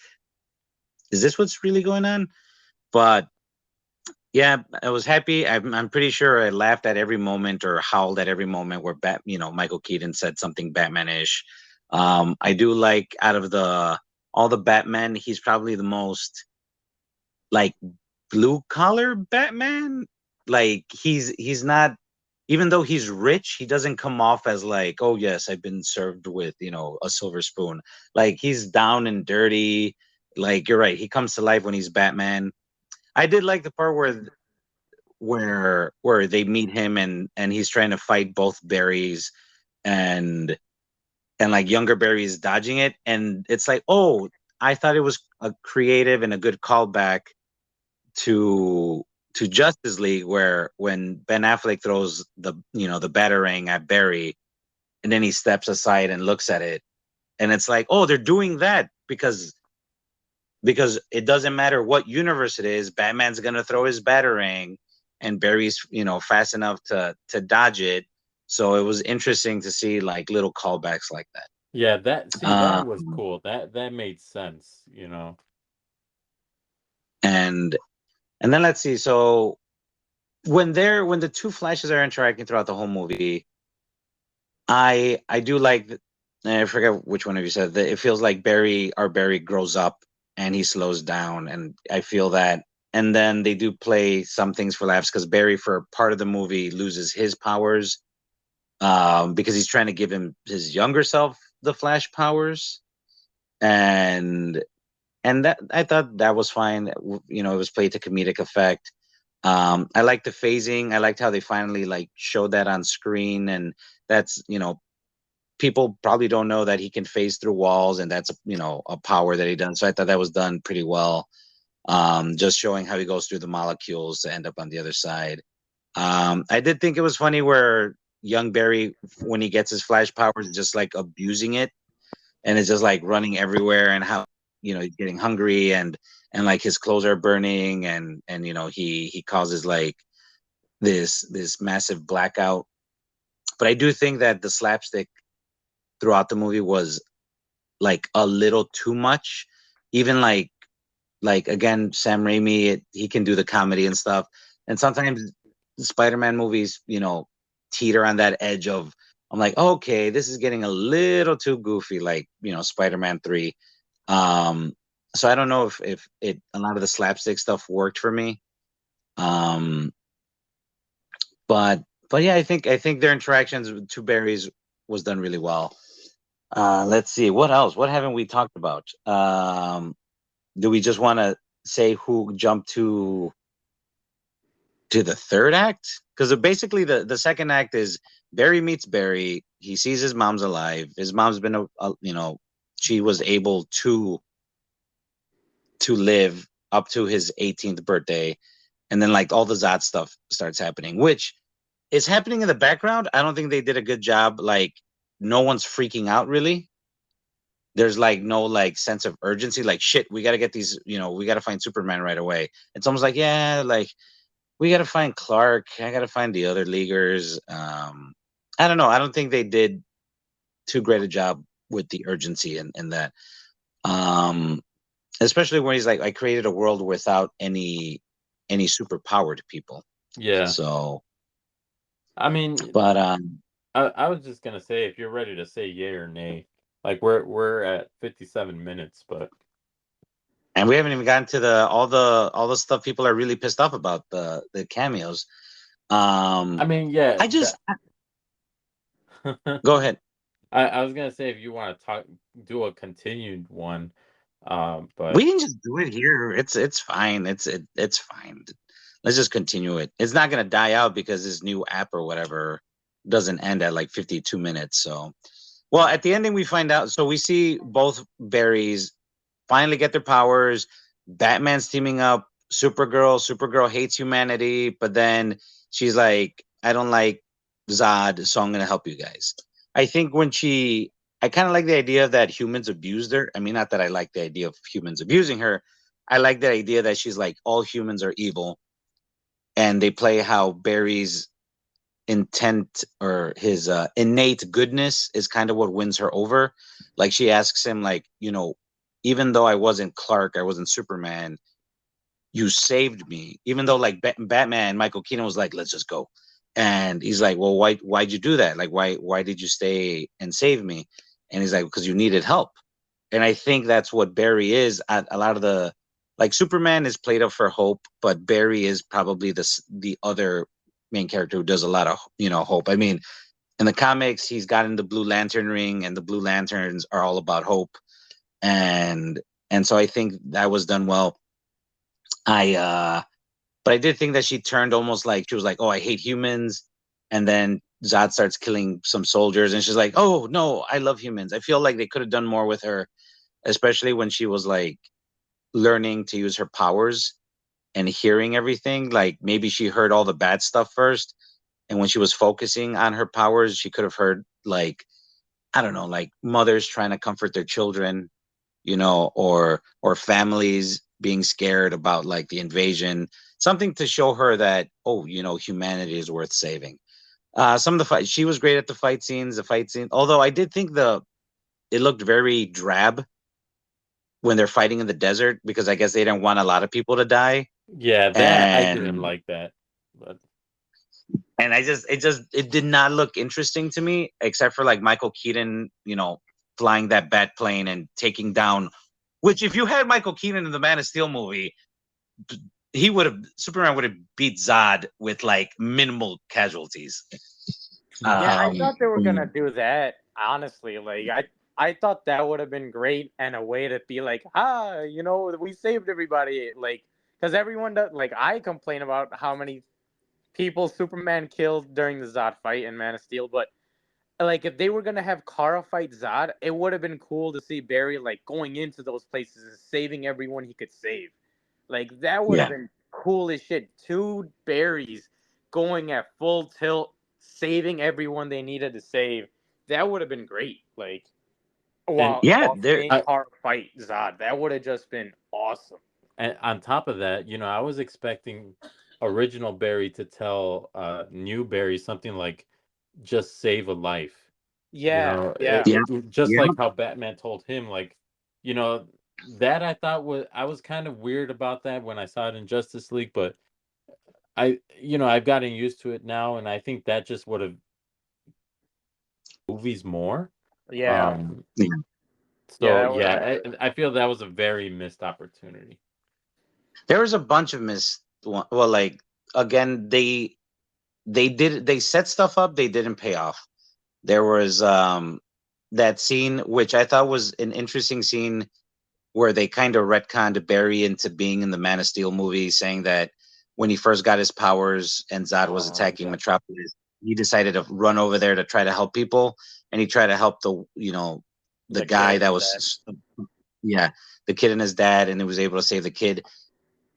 is this what's really going on? But yeah, I was happy. I'm pretty sure I laughed at every moment or howled at every moment where Michael Keaton said something Batman-ish. I do like out of all the Batman, he's probably the most like blue collar Batman. Like he's not, even though he's rich, he doesn't come off as like, oh yes, I've been served with a silver spoon. Like he's down and dirty. Like you're right, he comes to life when he's Batman. I did like the part where they meet him and he's trying to fight both Barrys and like younger Barry is dodging it, and it's like, oh, I thought it was a creative and a good callback to Justice League, where when Ben Affleck throws the batarang at Barry, and then he steps aside and looks at it, and it's like, oh, they're doing that because it doesn't matter what universe it is, Batman's gonna throw his batarang, and Barry's fast enough to dodge it. So it was interesting to see like little callbacks like that. Yeah, that was cool. That made sense. And then let's see. So when the two Flashes are interacting throughout the whole movie, I do like I forget which one of you said that it feels like Barry grows up and he slows down, and I feel that. And then they do play some things for laughs because Barry, for part of the movie, loses his powers because he's trying to give him his younger self the Flash powers, and that I thought that was fine. You know, it was played to comedic effect. I liked the phasing. I liked how they finally like showed that on screen, and that's, you know, people probably don't know that he can phase through walls, and that's, you know, a power that he done. So I thought that was done pretty well. Just showing how he goes through the molecules to end up on the other side. I did think it was funny where young Barry, when he gets his Flash powers, is just like abusing it, and it's just like running everywhere, and how, you know, he's getting hungry, and like his clothes are burning, and you know, he causes like this massive blackout. But I do think that the slapstick throughout the movie was like a little too much. Even like again, Sam Raimi, he can do the comedy and stuff, and sometimes Spider-Man movies, you know, teeter on that edge of, I'm like, okay, this is getting a little too goofy, like, you know, Spider-Man 3. So I don't know if it a lot of the slapstick stuff worked for me. Um, but yeah, I think their interactions with two berries was done really well. Let's see, what else? What haven't we talked about? Do we just want to say who jumped to the third act? Because basically the second act is Barry meets Barry. He sees his mom's alive. His mom's been you know, she was able to live up to his 18th birthday, and then like all the Zod stuff starts happening, which is happening in the background. I don't think they did a good job. Like, no one's freaking out really. There's like no like sense of urgency, like, shit, we got to get these, you know, we got to find Superman right away. It's almost like, yeah, like, we got to find Clark, I got to find the other leaguers. I don't know, I don't think they did too great a job with the urgency and that. um Especially when he's like, I created a world without any superpowered people. Yeah. So I mean, but I was just gonna say, if you're ready to say yay or nay, like we're at 57 minutes, but and we haven't even gotten to all the stuff people are really pissed off about, the cameos. I mean, yeah. I just go ahead. I was gonna say, if you want to do a continued one, but We can just do it here. It's fine. It's fine. Let's just continue it. It's not gonna die out because this new app or whatever doesn't end at like 52 minutes. So, well, at the ending we find out. So we see both Barrys finally get their powers. Batman's teaming up. Supergirl hates humanity, but then she's like, I don't like Zod, so I'm gonna help you guys. I think I kind of like the idea that humans abused her. I mean, not that I like the idea of humans abusing her. I like the idea that she's like, all humans are evil, and they play how Barry's intent or his innate goodness is kind of what wins her over. Like, she asks him, like, you know, even though I wasn't Clark, I wasn't Superman, you saved me. Even though like Batman, Michael Keaton was like, let's just go. And he's like, well, why'd you do that? Like, why did you stay and save me? And he's like, because you needed help. And I think that's what Barry is. A lot of the, like, Superman is played up for hope, but Barry is probably the other main character who does a lot of, you know, hope. I mean, in the comics, he's gotten the Blue Lantern ring, and the Blue Lanterns are all about hope. And so I think that was done well. But I did think that she turned almost like, she was like, oh, I hate humans. And then Zod starts killing some soldiers, and she's like, oh no, I love humans. I feel like they could have done more with her, especially when she was like learning to use her powers and hearing everything. Like, maybe she heard all the bad stuff first, and when she was focusing on her powers, she could have heard, like, I don't know, like mothers trying to comfort their children, you know, or families being scared about like the invasion, something to show her that, oh, you know, humanity is worth saving. Some of the fight, she was great at the fight scenes. Although I did think it looked very drab when they're fighting in the desert, because I guess they didn't want a lot of people to die. yeah, that I didn't like that. But And it did not look interesting to me, except for like Michael Keaton, you know, flying that bat plane and taking down. Which, if you had Michael Keaton in the Man of Steel movie, Superman would have beat Zod with like minimal casualties. Yeah, I thought they were gonna do that. Honestly, like I thought that would have been great and a way to be like, we saved everybody. Like, because everyone does. Like, I complain about how many people Superman killed during the Zod fight in Man of Steel, but like if they were gonna have Kara fight Zod, it would have been cool to see Barry like going into those places and saving everyone he could save. Like that would have been cool as shit. Two Barrys going at full tilt, saving everyone they needed to save. That would have been great. Like, while seeing Kara fight Zod, that would have just been awesome. And on top of that, I was expecting original Barry to tell new Barry something like, just save a life. Yeah, just like how Batman told him, like, that I thought I was kind of weird about that when I saw it in Justice League, but I've gotten used to it now, and I think that just would have movies more. Yeah. I feel that was a very missed opportunity. There was a bunch of missed. Well, like again, they set stuff up, they didn't pay off. There was that scene, which I thought was an interesting scene, where they kind of retconned Barry into being in the Man of Steel movie, saying that when he first got his powers and Zod was attacking Metropolis, he decided to run over there to try to help people, and he tried to help the guy that was the kid and his dad, and he was able to save the kid.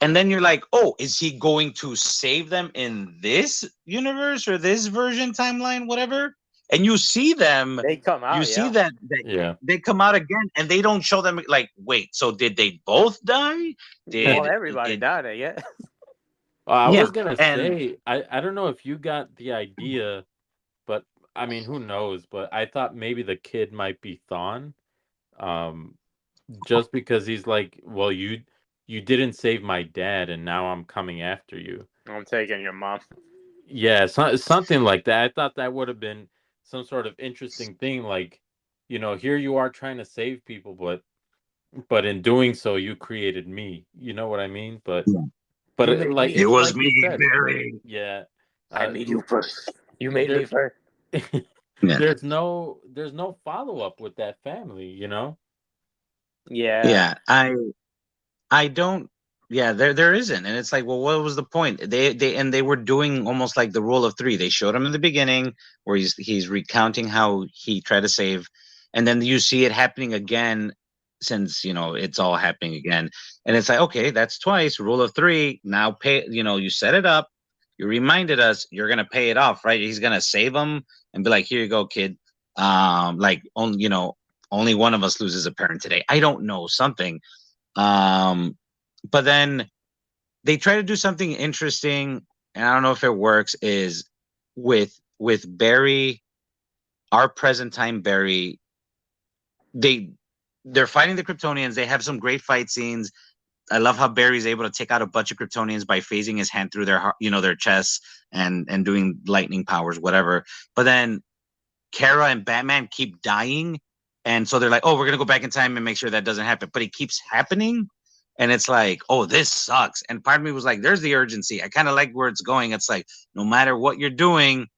And then you're like, oh, is he going to save them in this universe or this version timeline, whatever? And you see them. They come out. You see that they come out again, and they don't show them. Like, wait, so did they both die? Everybody died, I guess. I was gonna say, I don't know if you got the idea, but I mean, who knows? But I thought maybe the kid might be Thawne, just because he's like, well, you didn't save my dad, and now I'm coming after you. I'm taking your mom. Yeah, something like that. I thought that would have been some sort of interesting thing. Like, here you are trying to save people, but in doing so, you created me. You know what I mean? But it was me, Barry. Yeah, I made you first. You made me first. There's no follow up with that family. Yeah. I don't. Yeah, there isn't, and it's like, well, what was the point? They were doing almost like the rule of three. They showed him in the beginning where he's recounting how he tried to save, and then you see it happening again, since it's all happening again, and it's like, okay, that's twice. Rule of three. Now pay. You set it up. You reminded us. You're gonna pay it off, right? He's gonna save him and be like, here you go, kid. Like only one of us loses a parent today. I don't know, something. But then they try to do something interesting, and I don't know if it works, is with Barry, our present time Barry, they're fighting the Kryptonians. They have some great fight scenes. I love how Barry's able to take out a bunch of Kryptonians by phasing his hand through their their chests and doing lightning powers, whatever. But then Kara and Batman keep dying, and so they're like, oh, we're gonna go back in time and make sure that doesn't happen. But it keeps happening. And it's like, oh, this sucks. And part of me was like, there's the urgency. I kind of like where it's going. It's like, no matter what you're doing,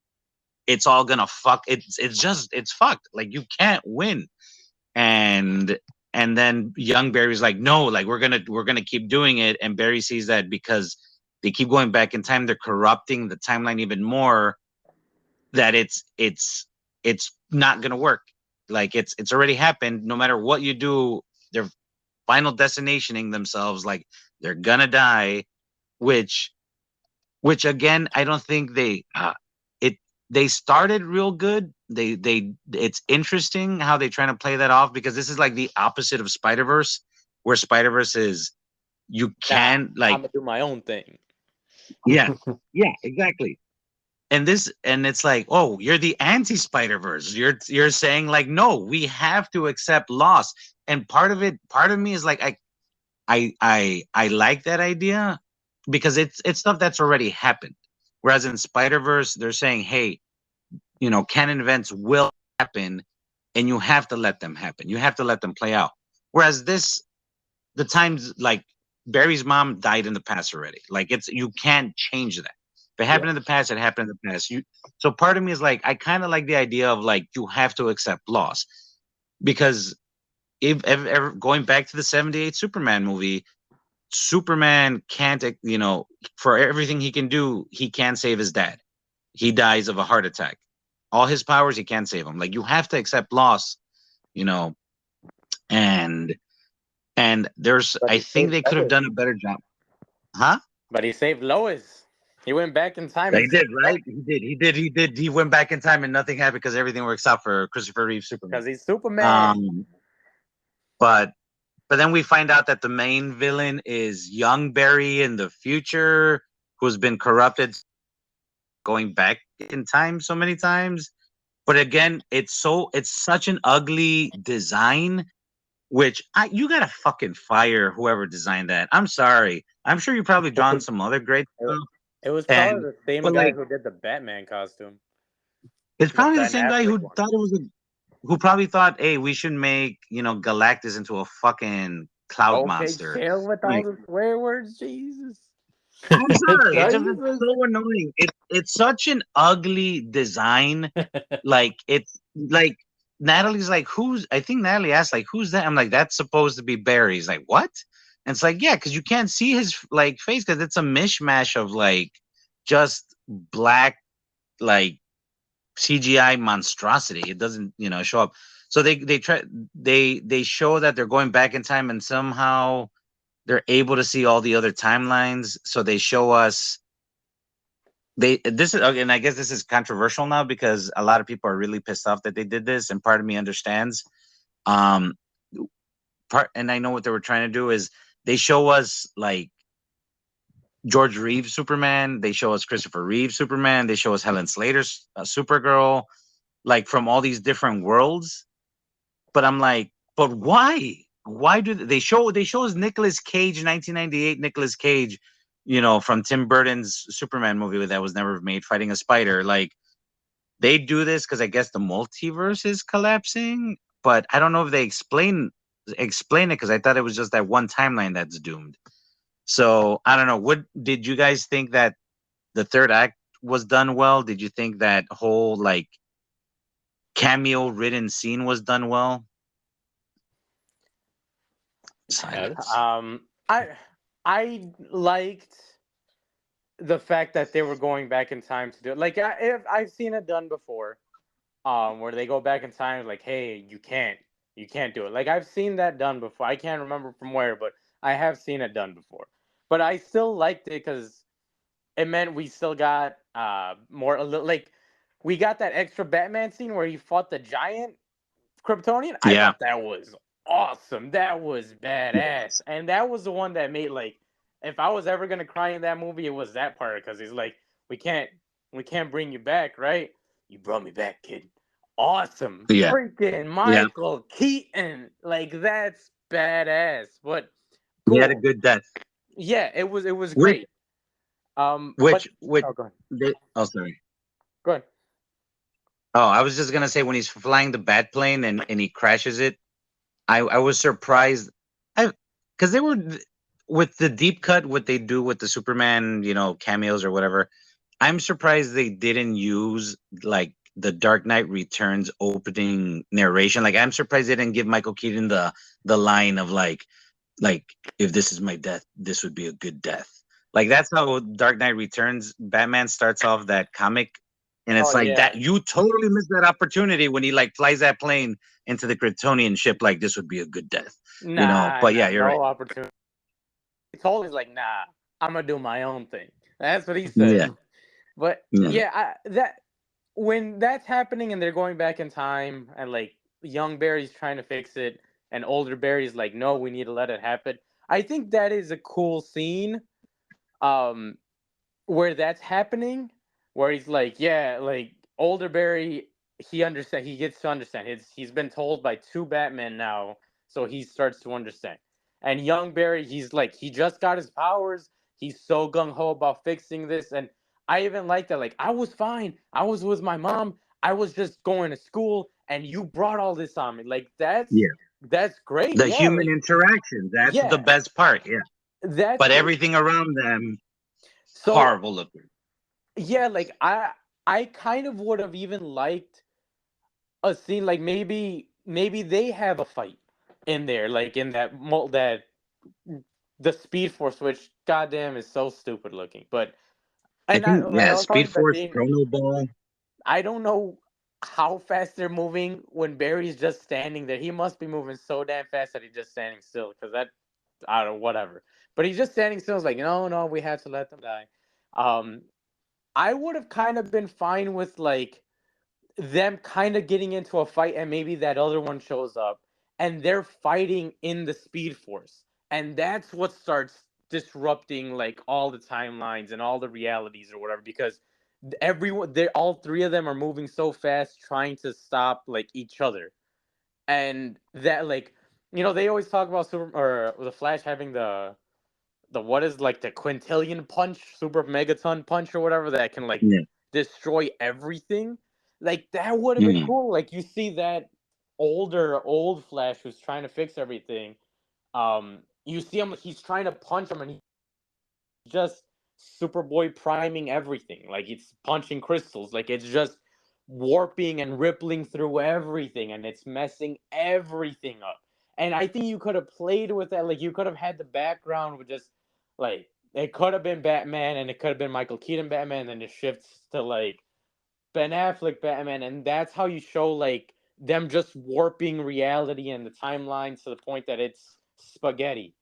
it's all gonna fuck. It's fucked. Like, you can't win. And then young Barry's like, no, like we're gonna keep doing it. And Barry sees that because they keep going back in time, they're corrupting the timeline even more. That it's not gonna work. Like it's already happened. No matter what you do, they're final destinationing themselves, like they're gonna die, which again, I don't think they started real good. It's interesting how they're trying to play that off, because this is like the opposite of Spider-Verse, where Spider-Verse is you can like, I'm gonna do my own thing. Yeah, exactly. And it's like, oh, you're the anti-Spider-Verse. You're saying like, no, we have to accept loss. And part of me is like, I like that idea, because it's stuff that's already happened. Whereas in Spider-Verse, they're saying, hey, canon events will happen, and you have to let them happen. You have to let them play out. Whereas this, the times like Barry's mom died in the past already. Like it's you can't change that. If it happened in the past, it happened in the past. So part of me is like I kind of like the idea of like you have to accept loss because if ever going back to the 78 Superman movie, Superman can't, for everything he can do, he can't save his dad. He dies of a heart attack. All his powers, he can't save him. Like you have to accept loss, you know, and there's, But I he think saved they could have Lois. done a better job, huh? But he saved Lois. He went back in time They and did, right? He did. He went back in time and nothing happened because everything works out for Christopher Reeve Superman. because he's Superman. But then we find out that the main villain is young Barry in the future, who's been corrupted, going back in time so many times. But again, it's such an ugly design, which you gotta fucking fire whoever designed that. I'm sorry. I'm sure you probably drawn some other great stuff. It was probably the same but guy like, who did the Batman costume. it's The probably the Ben same guy who Affleck one. thought it was who probably thought, hey, we should make, Galactus into a fucking cloud Okay, monster. chill with all Like, the swear words, Jesus. I'm sorry. It's just Jesus. so annoying. It's such an ugly design. Like it's like Natalie's like, who's? I think Natalie asked like, who's that? I'm like, that's supposed to be Barry. He's like, what? And it's like, yeah, because you can't see his like face because it's a mishmash of like just black like CGI monstrosity. It doesn't show up. So they show that they're going back in time and somehow they're able to see all the other timelines. So they show us this is, and I guess this is controversial now because a lot of people are really pissed off that they did this, and part of me understands. And I know what they were trying to do is they show us like George Reeves Superman, they show us Christopher Reeve Superman, they show us Helen Slater's Supergirl, like from all these different worlds. But I'm like, but why? Why do they show us Nicolas Cage, 1998 Nicolas Cage, from Tim Burton's Superman movie that was never made, fighting a spider? Like they do this because I guess the multiverse is collapsing, but I don't know if they explain it because I thought it was just that one timeline that's doomed. So I don't know. What did you guys think that the third act was done well? Did you think that whole like cameo ridden scene was done well? Silence. I liked the fact that they were going back in time to do it. Like I've seen it done before, where they go back in time like, hey, you can't do it. Like I've seen that done before. I can't remember from where, but I have seen it done before. But I still liked it because it meant we still got more like we got that extra Batman scene where he fought the giant Kryptonian. I thought that was awesome. That was badass. And that was the one that made like, if I was ever gonna cry in that movie, it was that part because he's like, we can't bring you back, right? You brought me back, kid. Awesome. Yeah. Freaking Michael Keaton. Like that's badass. But cool. He had a good death. Yeah, it was great. Oh, sorry. Go ahead. Oh, I was just gonna say when he's flying the bat plane and he crashes it, I was surprised, because they were with the deep cut, what they do with the Superman, cameos or whatever. I'm surprised they didn't use like the Dark Knight Returns opening narration. Like I'm surprised they didn't give Michael Keaton the line of like if this is my death, this would be a good death. Like that's how Dark Knight Returns Batman starts off that comic. And it's that you totally missed that opportunity when he like flies that plane into the Kryptonian ship. Like this would be a good death, But yeah, you're right. Opportunity. He told he's like, nah, I'm gonna do my own thing. That's what he said. Yeah. But when that's happening and they're going back in time and like young Barry's trying to fix it and older Barry's like, no, we need to let it happen. I think that is a cool scene, where that's happening. Where he's like, yeah, like older Barry, he gets to understand. He's been told by two Batmen now, so he starts to understand. And young Barry, he's like, he just got his powers. He's so gung-ho about fixing this. And I even like that. Like, I was fine. I was with my mom. I was just going to school. and you brought all this on me. Like Yeah. that's great. The Yeah, human like interaction. That's the yeah, best part. Yeah. that's But great. everything around them, So horrible looking. yeah, like I kind of would have even liked a scene like maybe they have a fight in there, like in that the Speed Force, which goddamn is so stupid looking. But I and think, I yeah, was talking Speed to the Force, thing. Chrono Ball. I don't know how fast they're moving when Barry's just standing there. He must be moving so damn fast that he's just standing still. Because that, I don't know, whatever. But he's just standing still. It's like, no, no, we had to let them die. Um, I would have kind of been fine with like them kind of getting into a fight, and maybe that other one shows up and they're fighting in the Speed Force, and that's what starts disrupting like all the timelines and all the realities or whatever, because everyone, they all three of them are moving so fast trying to stop like each other. And that, like, they always talk about super or the Flash having the what is like the quintillion punch, super megaton punch or whatever, that can like Yeah. destroy everything. Like that would have been Mm. cool. Like you see that old Flash who's trying to fix everything. You see him, he's trying to punch him, and he's just Superboy priming everything. Like it's punching crystals. Like it's just warping and rippling through everything, and it's messing everything up. And I think you could have played with that. Like you could have had the background with just like it could have been Batman, and it could have been Michael Keaton Batman, and then it shifts to like Ben Affleck Batman, and that's how you show like them just warping reality and the timelines to the point that it's spaghetti.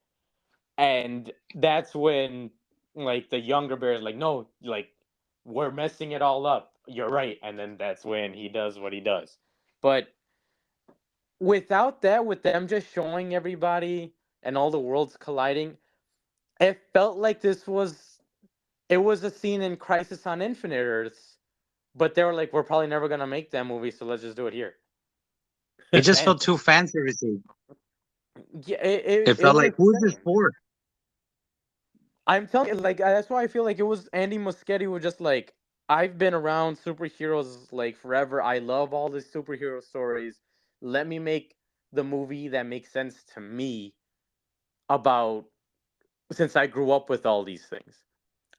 And that's when like the younger bear is like, no, like we're messing it all up. You're right. And then that's when he does what he does. But without that, with them just showing everybody and all the worlds colliding, it felt like it was a scene in Crisis on Infinite Earths, but they were like, we're probably never gonna make that movie, so let's just do it here. It just And felt too fan servicey. yeah, It it felt was like, who's this insane. for? I'm telling you, like that's why I feel like it was Andy Muschietti was just like, I've been around superheroes like forever. I love all these superhero stories. Let me make the movie that makes sense to me about, since I grew up with all these things.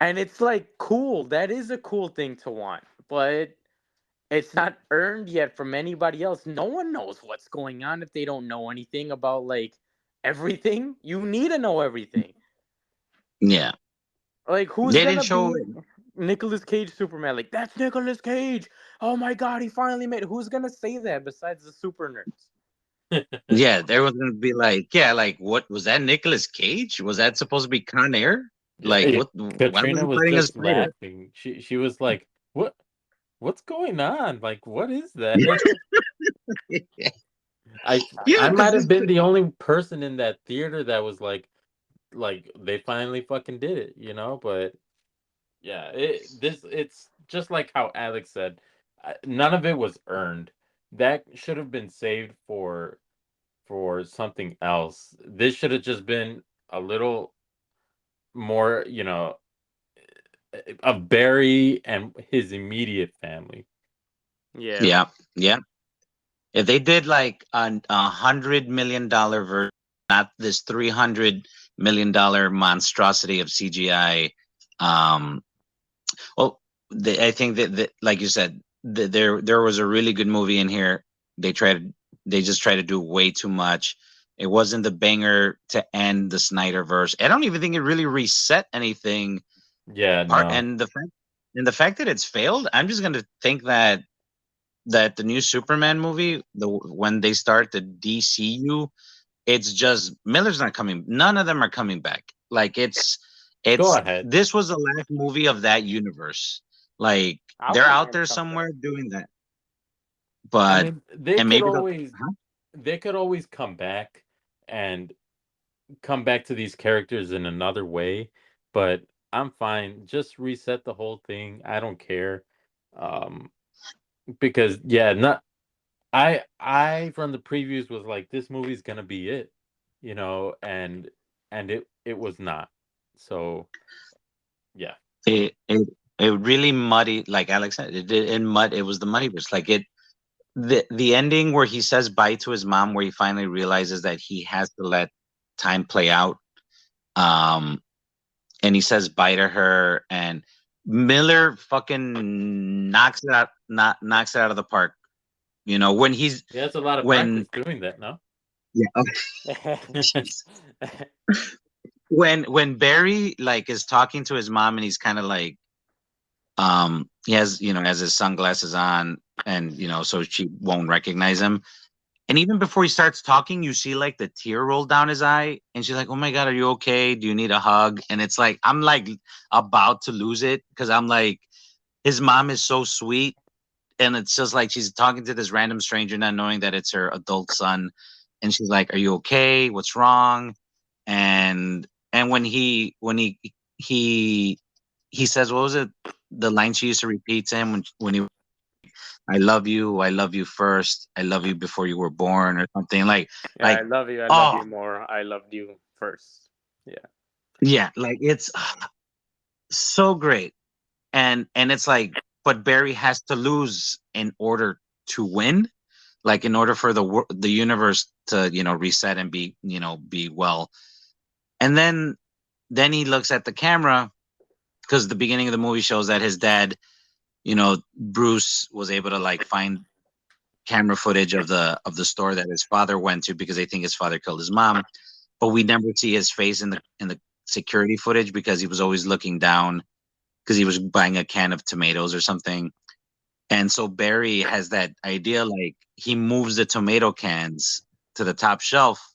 And it's like cool. That is a cool thing to want, but it's not earned yet from anybody else. No one knows what's going on if they don't know anything about like everything. You need to know everything. Yeah. Like, who's They didn't gonna show be it. Nicolas Cage Superman? Like, that's Nicolas Cage. Oh my god, he finally made it. Who's gonna say that besides the super nerds? Yeah, there was gonna be like, yeah, like what was that? Nicolas Cage? Was that supposed to be Con Air? Like Yeah, what? Why was Katrina he was fighting a just spider? laughing. She was like, what's going on? Like, what is that? I Yeah, I because might have been the only person in that theater that was like they finally fucking did it, but yeah, it's just like how Alex said, none of it was earned. That should have been saved for something else. This should have just been a little more, of Barry and his immediate family. Yeah. yeah, yeah. If they did like $100 million version, not this $300 million monstrosity of CGI, um, well, I think that, like you said, there was a really good movie in here. They tried, they just tried to do way too much. It wasn't the banger to end the Snyderverse. I don't even think it really reset anything. Yeah, Part no. and the fact that it's failed, I'm just gonna think that the new Superman movie, when they start the DCU, it's just Miller's not coming. None of them are coming back. Like Go it's ahead. this was the last movie of that universe. Like I they're want out him there to come back. somewhere doing that. I But mean, they and could maybe the always huh? they could always come back and come back to these characters in another way, but I'm fine. Just reset the whole thing. I don't care. Um because yeah, not I from the previews was like, this movie's gonna be it, and it was not. So yeah. it really muddy, like Alex said, it was the muddy verse. Like the ending where he says bye to his mom, where he finally realizes that he has to let time play out. And he says bye to her, and Miller fucking knocks it out of the park. You know, when he's He has a lot of when practice doing that, no? yeah, when Barry like is talking to his mom and he's kind of like he has has his sunglasses on, and so she won't recognize him. And even before he starts talking, you see like the tear roll down his eye, and she's like, "Oh my God, are you okay? Do you need a hug?" And it's like I'm like about to lose it, because I'm like, his mom is so sweet, and it's just like she's talking to this random stranger, not knowing that it's her adult son, and she's like, "Are you okay? What's wrong?" And when he says, what was it? The line she used to repeat to him when he, I love you first, I love you before you were born, or something like Yeah, I like love you. I love oh you more. I loved you first. Yeah. yeah, like it's so great. And it's like, but Barry has to lose in order to win, like in order for the universe to reset and be well. And then he looks at the camera, because the beginning of the movie shows that his dad, Bruce was able to like find camera footage of the store that his father went to, because they think his father killed his mom, but we never see his face in the security footage, because he was always looking down, because he was buying a can of tomatoes or something. And so Barry has that idea, like he moves the tomato cans to the top shelf,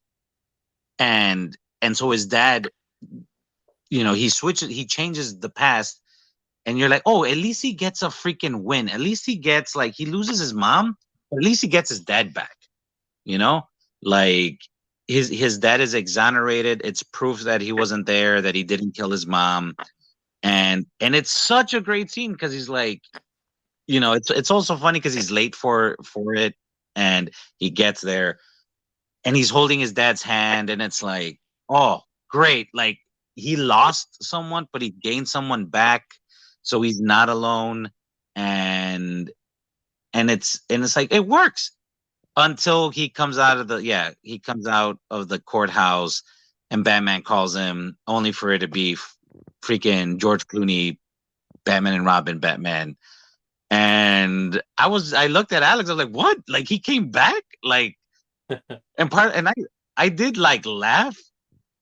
and so his dad, he changes the past, and you're like, oh, at least he gets a freaking win. At least he gets, like, he loses his mom, but at least he gets his dad back. You know, like his dad is exonerated. It's proof that he wasn't there, that he didn't kill his mom, and it's such a great scene, because he's like, it's also funny because he's late for it, and he gets there, and he's holding his dad's hand, and it's like, oh, great, like he lost someone, but he gained someone back, so he's not alone, and it's like it works until he comes out of the courthouse, and Batman calls him, only for it to be freaking George Clooney, Batman and Robin, Batman. And I looked at Alex, I was like, what? Like, he came back? Like, and I did like laugh,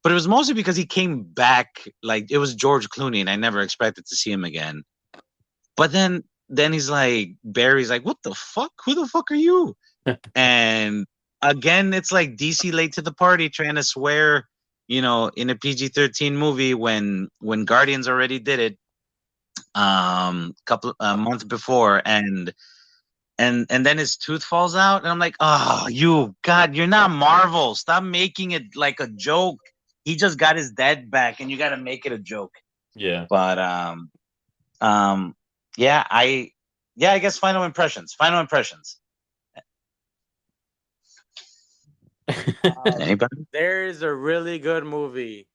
but it was mostly because he came back, like it was George Clooney, and I never expected to see him again. But then he's like, Barry's like, what the fuck? Who the fuck are you? And again, it's like DC late to the party, trying to swear, in a PG-13 movie, when Guardians already did it, couple months before, and then his tooth falls out, and I'm like, oh, you're not Marvel. Stop making it like a joke. He just got his dad back, and you got to make it a joke. Yeah. But yeah, I guess final impressions. Anybody? There's a really good movie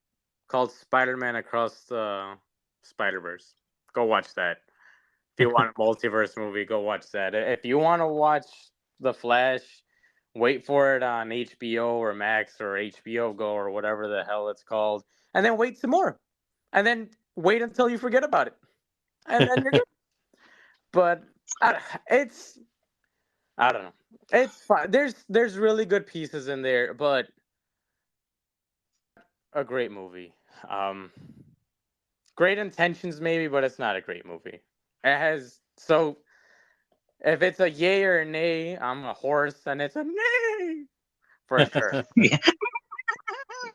called Spider-Man Across the Spider-Verse. Go watch that. If you want a multiverse movie, go watch that. If you want to watch The Flash, wait for it on HBO or Max or HBO Go or whatever the hell it's called, and then wait some more, and then wait until you forget about it, and then you're good. But it's, I don't know. It's fine. There's really good pieces in there, but a great movie. Great intentions maybe, but it's not a great movie. It has, so if it's a yay or a nay, I'm a horse, and it's a nay for sure. Yeah.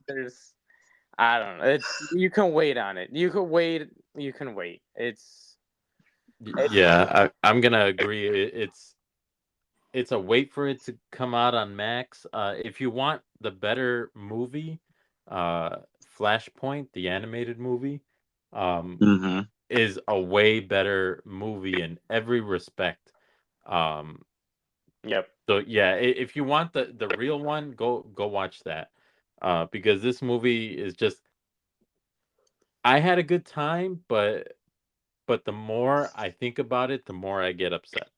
There's, I don't know. It's, you can wait on it. You can wait. You can wait. It's Yeah, I'm gonna agree. It's a wait for it to come out on Max. If you want the better movie, Flashpoint, the animated movie, Mm-hmm. is a way better movie in every respect. Yep. So yeah, if you want the real one, go watch that. Because this movie is just, I had a good time, but the more I think about it, the more I get upset.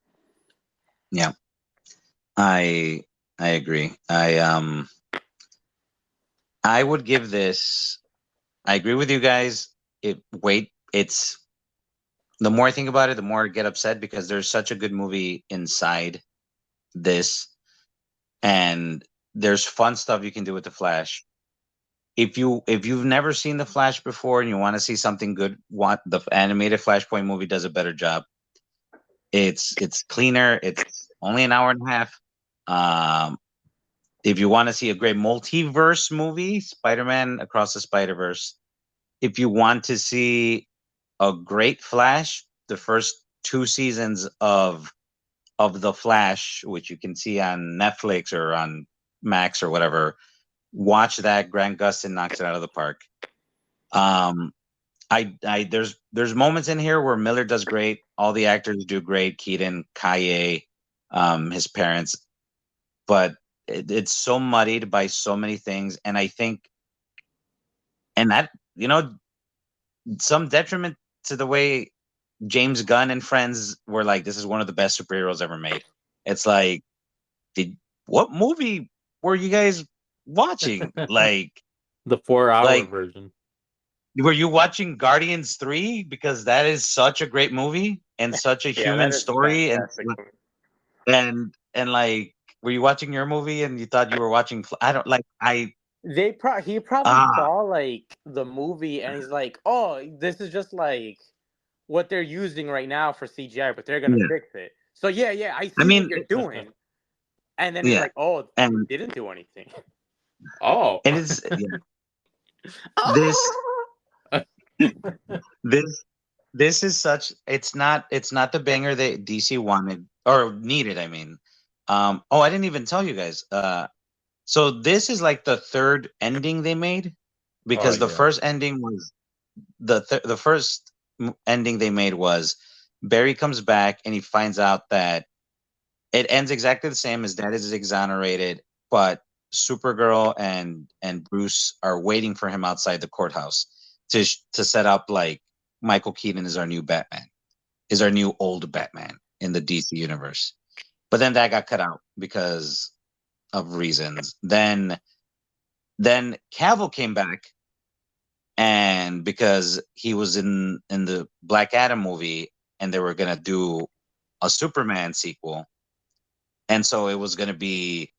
Yeah. I agree. I would give this. I agree with you guys. It's the more I think about it, the more I get upset because there's such a good movie inside this, and there's fun stuff you can do with the Flash. If you've never seen the Flash before and you want to see something good, what the animated Flashpoint movie does a better job. It's cleaner. It's only an hour and a half. Um, if you want to see a great multiverse movie, Spider-Man Across the Spider-Verse. If you want to see a great Flash, the first two seasons of the Flash, which you can see on Netflix or on Max or whatever, watch that. Grant Gustin knocks it out of the park. There's moments in here where Miller does great. All the actors do great. Keaton, Kaye, his parents, but it's so muddied by so many things, and I think, and that some detriment to the way James Gunn and friends were like, this is one of the best superheroes ever made. It's like, what movie were you guys watching? Like The 4-hour like version. were you watching Guardians 3? Because that is such a great movie and such a Yeah, human that is story, fantastic. and like, were you watching your movie and you thought you were watching? I don't like I He probably saw like the movie and he's like, "Oh, this is just like what they're using right now for CGI, but they're gonna yeah. fix it." So yeah, I I see what mean, you're doing. And then he's yeah, like, "Oh, they and didn't do anything." Oh. it is this this this is such. It's not the banger that DC wanted or needed. I mean, oh, I didn't even tell you guys. So this is like the third ending they made Oh because the yeah. first ending was the first ending they made was Barry comes back and he finds out that it ends exactly the same. His dad is exonerated, but Supergirl and Bruce are waiting for him outside the courthouse to set up like Michael Keaton is our new Batman, is our new old Batman in the DC universe. But then that got cut out because of reasons. Then Cavill came back, and because he was in the Black Adam movie, and they were gonna do a Superman sequel, and so it was gonna be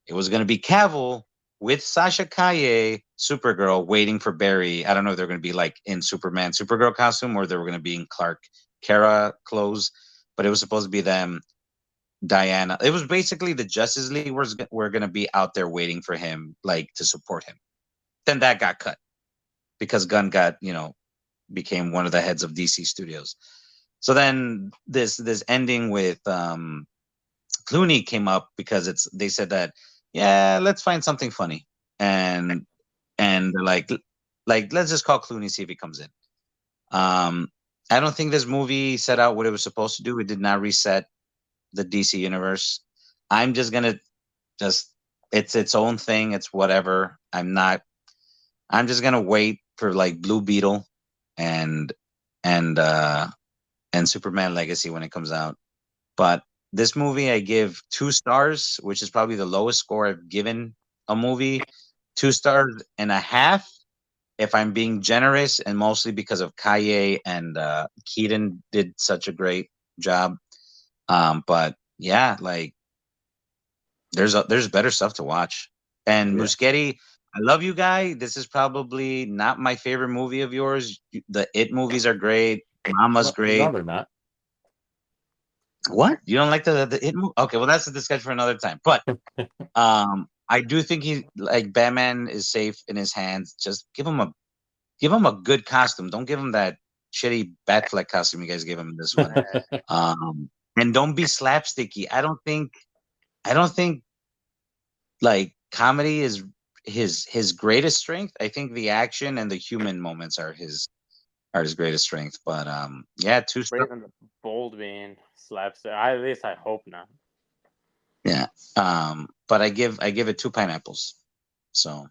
Cavill with Sasha Calle, Supergirl, waiting for Barry. I don't know if they're gonna be like in Superman, Supergirl costume, or they were gonna be in Clark Kara clothes, but it was supposed to be them. Diana. It was basically the Justice League were gonna be out there waiting for him, like to support him. Then that got cut because Gunn became one of the heads of DC Studios. So then this ending with Clooney came up because they said that, yeah, let's find something funny, and they're like let's just call Clooney, see if he comes in. I don't think this movie set out what it was supposed to do. It did not reset the DC universe. I'm just gonna just it's its own thing. It's whatever. I'm just gonna wait for like Blue Beetle and and uh and Superman Legacy when it comes out. But this movie I give 2 stars, which is probably the lowest score I've given a movie. 2.5 stars if I'm being generous, and mostly because of Kaye and Keaton did such a great job. But yeah, like there's better stuff to watch. And Yeah. Muschietti, I love you, guy. This is probably not my favorite movie of yours. The It movies are great. Mama's No, great. they're not. What? You don't like the It movie? Okay, well that's a discussion for another time. But I do think he like Batman is safe in his hands. Just give him a good costume. Don't give him that shitty Batfleck costume you guys gave him in this one. And don't be slapsticky. I don't think like comedy is his greatest strength. I think the action and the human moments are his greatest strength. But yeah, Brave and the Bold being slaps. At least I hope not. yeah. But I give it 2 pineapples. So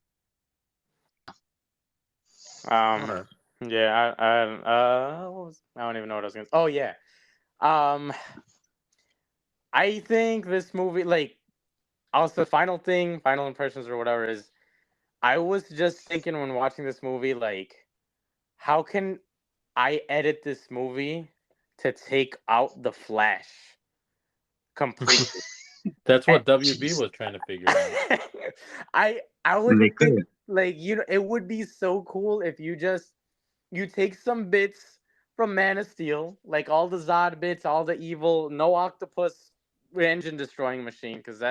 Um, yeah, I don't even know what I was gonna. Oh yeah, I think this movie, like, Also, final thing, final impressions or whatever is, I was just thinking when watching this movie, like, how can I edit this movie to take out the Flash completely? That's And what WB was trying to figure out. I would They think, could. like, it would be so cool if you take some bits from Man of Steel, like all the Zod bits, all the evil, no octopus engine destroying machine, because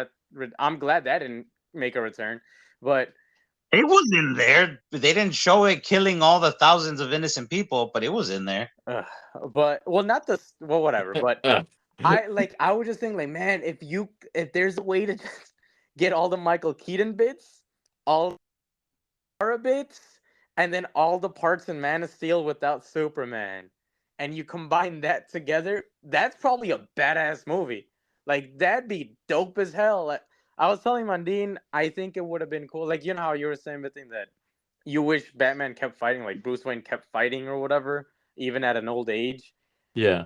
I'm glad that didn't make a return. But It was in there. They didn't show it killing all the thousands of innocent people, but it was in there. not this, well, whatever. But I was just thinking, like, man, if there's a way to just get all the Michael Keaton bits, all the Kara bits, and then all the parts in Man of Steel without Superman, and you combine that together, that's probably a badass movie. Like, that'd be dope as hell. Like, I was telling Mandine, I think it would have been cool. Like, you know how you were saying the thing that you wish Batman kept fighting, like Bruce Wayne kept fighting or whatever, even at an old age. Yeah.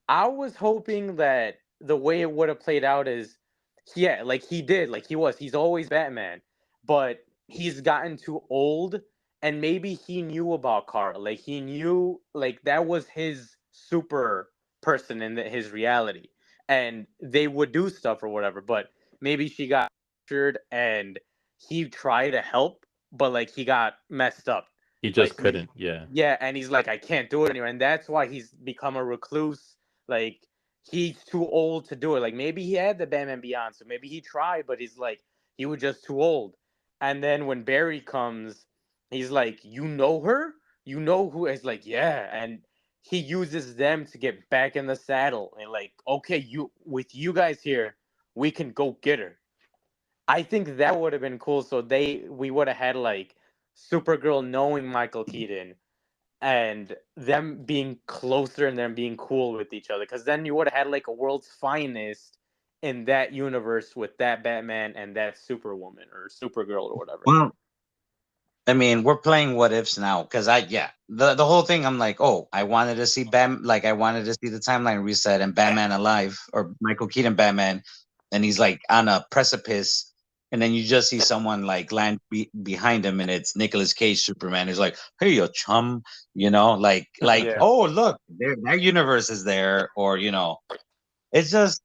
I was hoping that the way it would have played out is, yeah, like he did, like he's always Batman, but he's gotten too old, and maybe he knew about Kara, like he knew, like that was his super person in his reality, and they would do stuff or whatever, but maybe she got captured and he tried to help, but like he got messed up. He just Like, couldn't. Yeah. yeah, and he's like, I can't do it anymore, and that's why he's become a recluse. Like, he's too old to do it. Like, maybe he had the Batman Beyond, so maybe he tried, but he's like, he was just too old. And then when Barry comes, he's like, you know her? You know who? It's like, yeah, and he uses them to get back in the saddle, and like, okay, with you guys here, we can go get her. I think that would have been cool. So we would have had like Supergirl knowing Michael Keaton and them being closer and them being cool with each other. Because then you would have had like a world's finest in that universe with that Batman and that Superwoman or Supergirl or whatever. Well, I mean, we're playing what ifs now because the whole thing. I'm like, oh, I wanted to see I wanted to see the timeline reset and Batman alive or Michael Keaton Batman, and he's like on a precipice, and then you just see someone like land behind him, and it's Nicolas Cage Superman. He's like, hey, you chum, Yeah. oh look, that universe is there, or it's just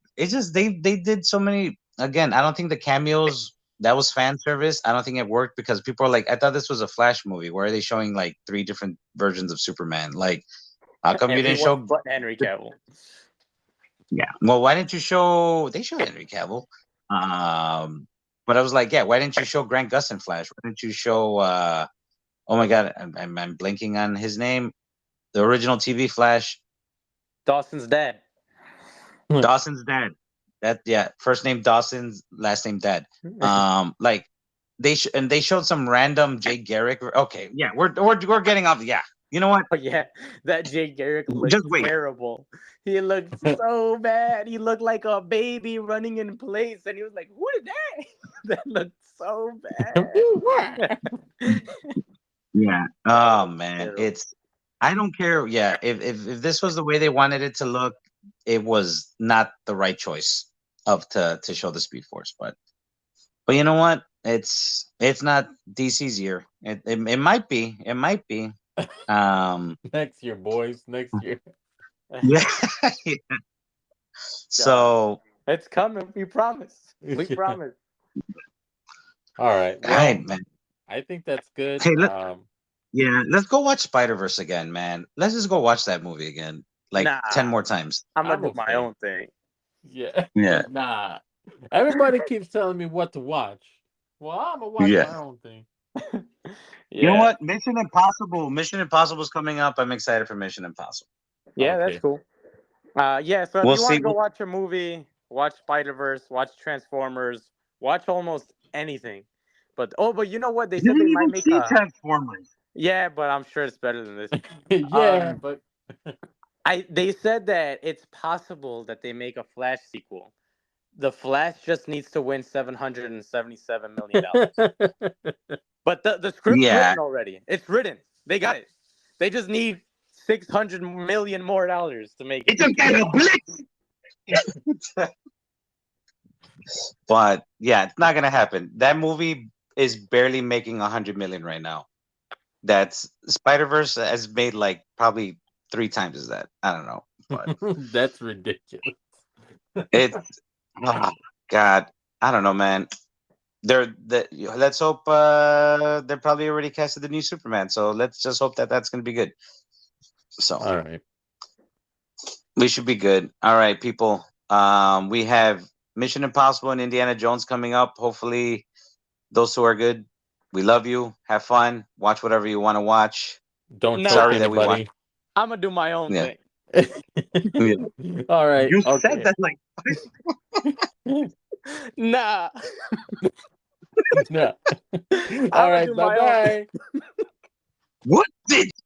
they did so many. Again, I don't think the cameos, that was fan service. I don't think it worked because people are like, I thought this was a Flash movie. Why are they showing like 3 different versions of Superman? Like, how come you didn't show? But Henry Cavill. Yeah. Well, why didn't you show? They showed Henry Cavill. But I was like, yeah, why didn't you show Grant Gustin Flash? Why didn't you show? Oh my God, I'm blinking on his name. The original TV Flash. Dawson's dad. Dawson's dad. First name Dawson's, last name Dad. Like they showed some random Jay Garrick. Okay, yeah, we're getting off. Yeah, you know what? Oh yeah, that Jay Garrick looked Just wait. terrible. He looked so bad. He looked like a baby running in place, and he was like, "Who is that?" That looked so bad. Yeah. Oh man, Terrible. I don't care. Yeah, if this was the way they wanted it to look, it was not the right choice to show the Speed Force. But you know what? It's not DC's year. It might be. It might be. Next year, boys. Next year. Yeah. So It's coming. We promise. We Yeah. promise. All right. all Well, right, man. I think that's good. Hey, let's go watch Spider-Verse again, man. Let's just go watch that movie again, like Nah, 10 more times. I'm gonna I'm do my okay. own thing. Yeah. Yeah. Nah. Everybody keeps telling me what to watch. Well, I'm gonna watch Yeah. my own thing. You know what? Mission Impossible is coming up. I'm excited for Mission Impossible. Yeah, Okay. that's cool. Yeah. So if We'll you want see. to go watch a movie, watch Spider-Verse, watch Transformers, watch almost anything. But you know what? They said they might make a. Transformers. Yeah, but I'm sure it's better than this. Yeah, but They said that it's possible that they make a Flash sequel. The Flash just needs to win $777 million. But the script's Yeah. written already. It's written. They got it. They just need $600 million more to make it. It's a blitz. But yeah, it's not gonna happen. That movie is barely making 100 million right now. That's Spider-Verse has made like probably 3 times as that. I don't know, but That's ridiculous. it's oh, God. I don't know, man. Let's hope they're probably already casted the new Superman. So let's just hope that that's gonna be good. So All right. we should be good. All right, people. We have Mission Impossible and Indiana Jones coming up. Hopefully, those two are good. We love you. Have fun. Watch whatever you want to watch. Don't No. choke Sorry that we anybody. I'm gonna do my own Yeah. thing. All right. You okay. said that like Nah. No. I'ma All right. do my own Bye bye. what did